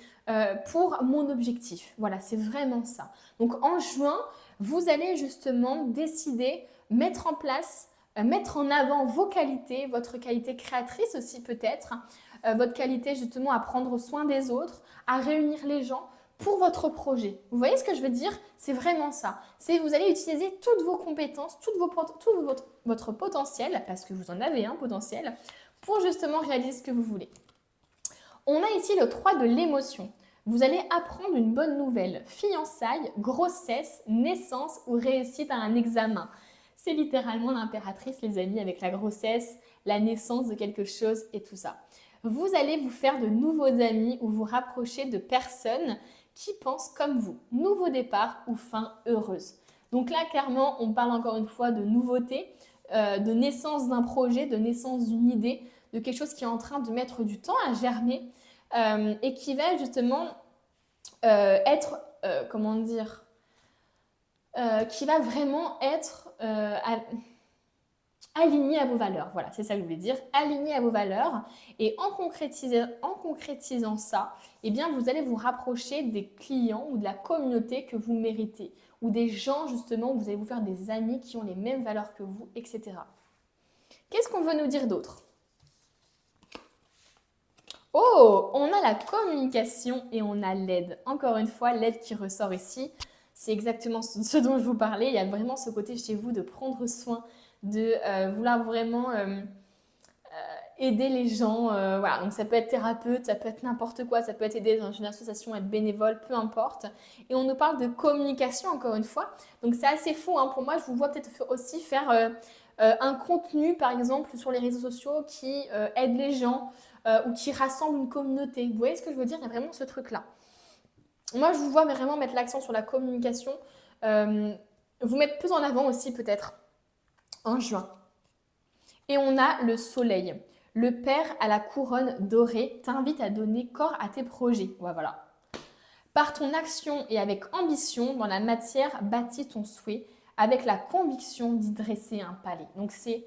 Speaker 1: pour mon objectif. Voilà, c'est vraiment ça. Donc en juin, vous allez justement décider, mettre en place, mettre en avant vos qualités, votre qualité créatrice aussi peut-être, votre qualité justement à prendre soin des autres, à réunir les gens pour votre projet. Vous voyez ce que je veux dire? C'est vraiment ça. C'est vous allez utiliser toutes vos compétences, tout votre potentiel, parce que vous en avez un potentiel, pour justement réaliser ce que vous voulez. On a ici le 3 de l'émotion. Vous allez apprendre une bonne nouvelle, fiançailles, grossesse, naissance ou réussite à un examen. C'est littéralement l'impératrice, les amis, avec la grossesse, la naissance de quelque chose et tout ça. Vous allez vous faire de nouveaux amis ou vous rapprocher de personnes qui pensent comme vous. Nouveau départ ou fin heureuse. Donc là, clairement, on parle encore une fois de nouveauté, de naissance d'un projet, de naissance d'une idée, de quelque chose qui est en train de mettre du temps à germer et qui va justement être, qui va vraiment être aligné à vos valeurs. Voilà, c'est ça que je voulais dire, aligné à vos valeurs. Et en concrétisant ça, eh bien, vous allez vous rapprocher des clients ou de la communauté que vous méritez, ou des gens justement, où vous allez vous faire des amis qui ont les mêmes valeurs que vous, etc. Qu'est-ce qu'on veut nous dire d'autre? Oh, on a la communication et on a l'aide. Encore une fois, l'aide qui ressort ici, c'est exactement ce dont je vous parlais. Il y a vraiment ce côté chez vous de prendre soin, de vouloir vraiment aider les gens. Voilà, donc ça peut être thérapeute, ça peut être n'importe quoi, ça peut être aider dans une association, être bénévole, peu importe. Et on nous parle de communication encore une fois. Donc c'est assez fou, hein. Pour moi, je vous vois peut-être aussi faire un contenu, par exemple, sur les réseaux sociaux qui aide les gens ou qui rassemble une communauté. Vous voyez ce que je veux dire? Il y a vraiment ce truc-là. Moi, je vous vois vraiment mettre l'accent sur la communication. Vous mettre plus en avant aussi peut-être en juin. Et on a le soleil. Le père à la couronne dorée t'invite à donner corps à tes projets. Ouais, voilà. Par ton action et avec ambition, dans la matière, bâtis ton souhait avec la conviction d'y dresser un palais. Donc c'est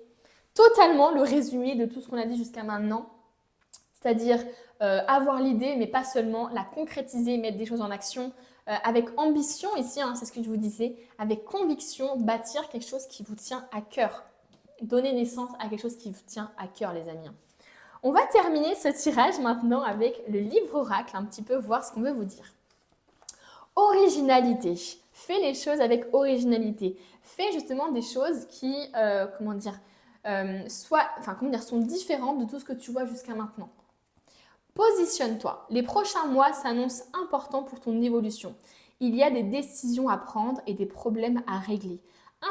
Speaker 1: totalement le résumé de tout ce qu'on a dit jusqu'à maintenant. C'est-à-dire avoir l'idée, mais pas seulement, la concrétiser, mettre des choses en action, avec ambition ici, hein, c'est ce que je vous disais, avec conviction, bâtir quelque chose qui vous tient à cœur. Donner naissance à quelque chose qui vous tient à cœur, les amis. On va terminer ce tirage maintenant avec le livre oracle, un petit peu voir ce qu'on veut vous dire. Originalité. Fais les choses avec originalité. Fais justement des choses qui, sont différentes de tout ce que tu vois jusqu'à maintenant. Positionne-toi. Les prochains mois s'annoncent importants pour ton évolution. Il y a des décisions à prendre et des problèmes à régler.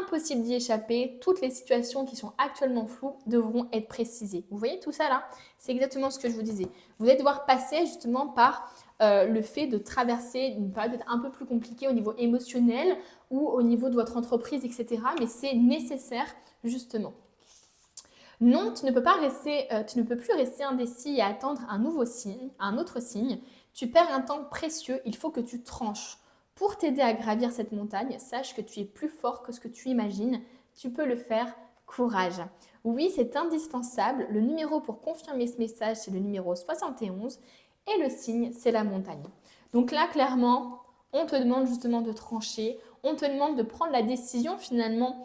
Speaker 1: Impossible d'y échapper, toutes les situations qui sont actuellement floues devront être précisées. Vous voyez tout ça là? C'est exactement ce que je vous disais. Vous allez devoir passer justement par le fait de traverser une période peut-être un peu plus compliquée au niveau émotionnel ou au niveau de votre entreprise, etc. Mais c'est nécessaire justement. Non, tu ne peux plus rester indécis et attendre un autre signe. Tu perds un temps précieux, il faut que tu tranches. Pour t'aider à gravir cette montagne, sache que tu es plus fort que ce que tu imagines. Tu peux le faire, courage. Oui, c'est indispensable. Le numéro pour confirmer ce message, c'est le numéro 71. Et le signe, c'est la montagne. Donc là, clairement, on te demande justement de trancher. On te demande de prendre la décision finalement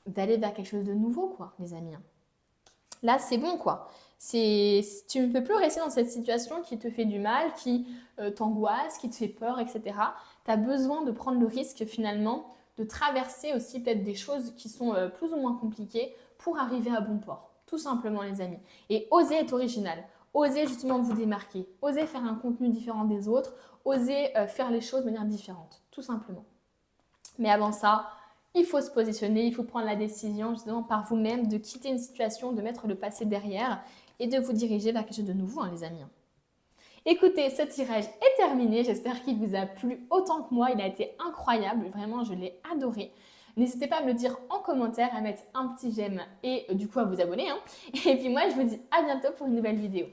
Speaker 1: d'aller vers quelque chose de nouveau, quoi, les amis. Là, c'est bon, quoi. Tu ne peux plus rester dans cette situation qui te fait du mal, qui t'angoisse, qui te fait peur, etc. Tu as besoin de prendre le risque, finalement, de traverser aussi peut-être des choses qui sont plus ou moins compliquées pour arriver à bon port. Tout simplement, les amis. Et osez être original. Osez justement vous démarquer. Osez faire un contenu différent des autres. Osez faire les choses de manière différente. Tout simplement. Mais avant ça, il faut se positionner, il faut prendre la décision justement par vous-même de quitter une situation, de mettre le passé derrière et de vous diriger vers quelque chose de nouveau, hein, les amis. Écoutez, ce tirage est terminé. J'espère qu'il vous a plu autant que moi. Il a été incroyable. Vraiment, je l'ai adoré. N'hésitez pas à me le dire en commentaire, à mettre un petit j'aime et du coup à vous abonner, hein. Et puis moi, je vous dis à bientôt pour une nouvelle vidéo.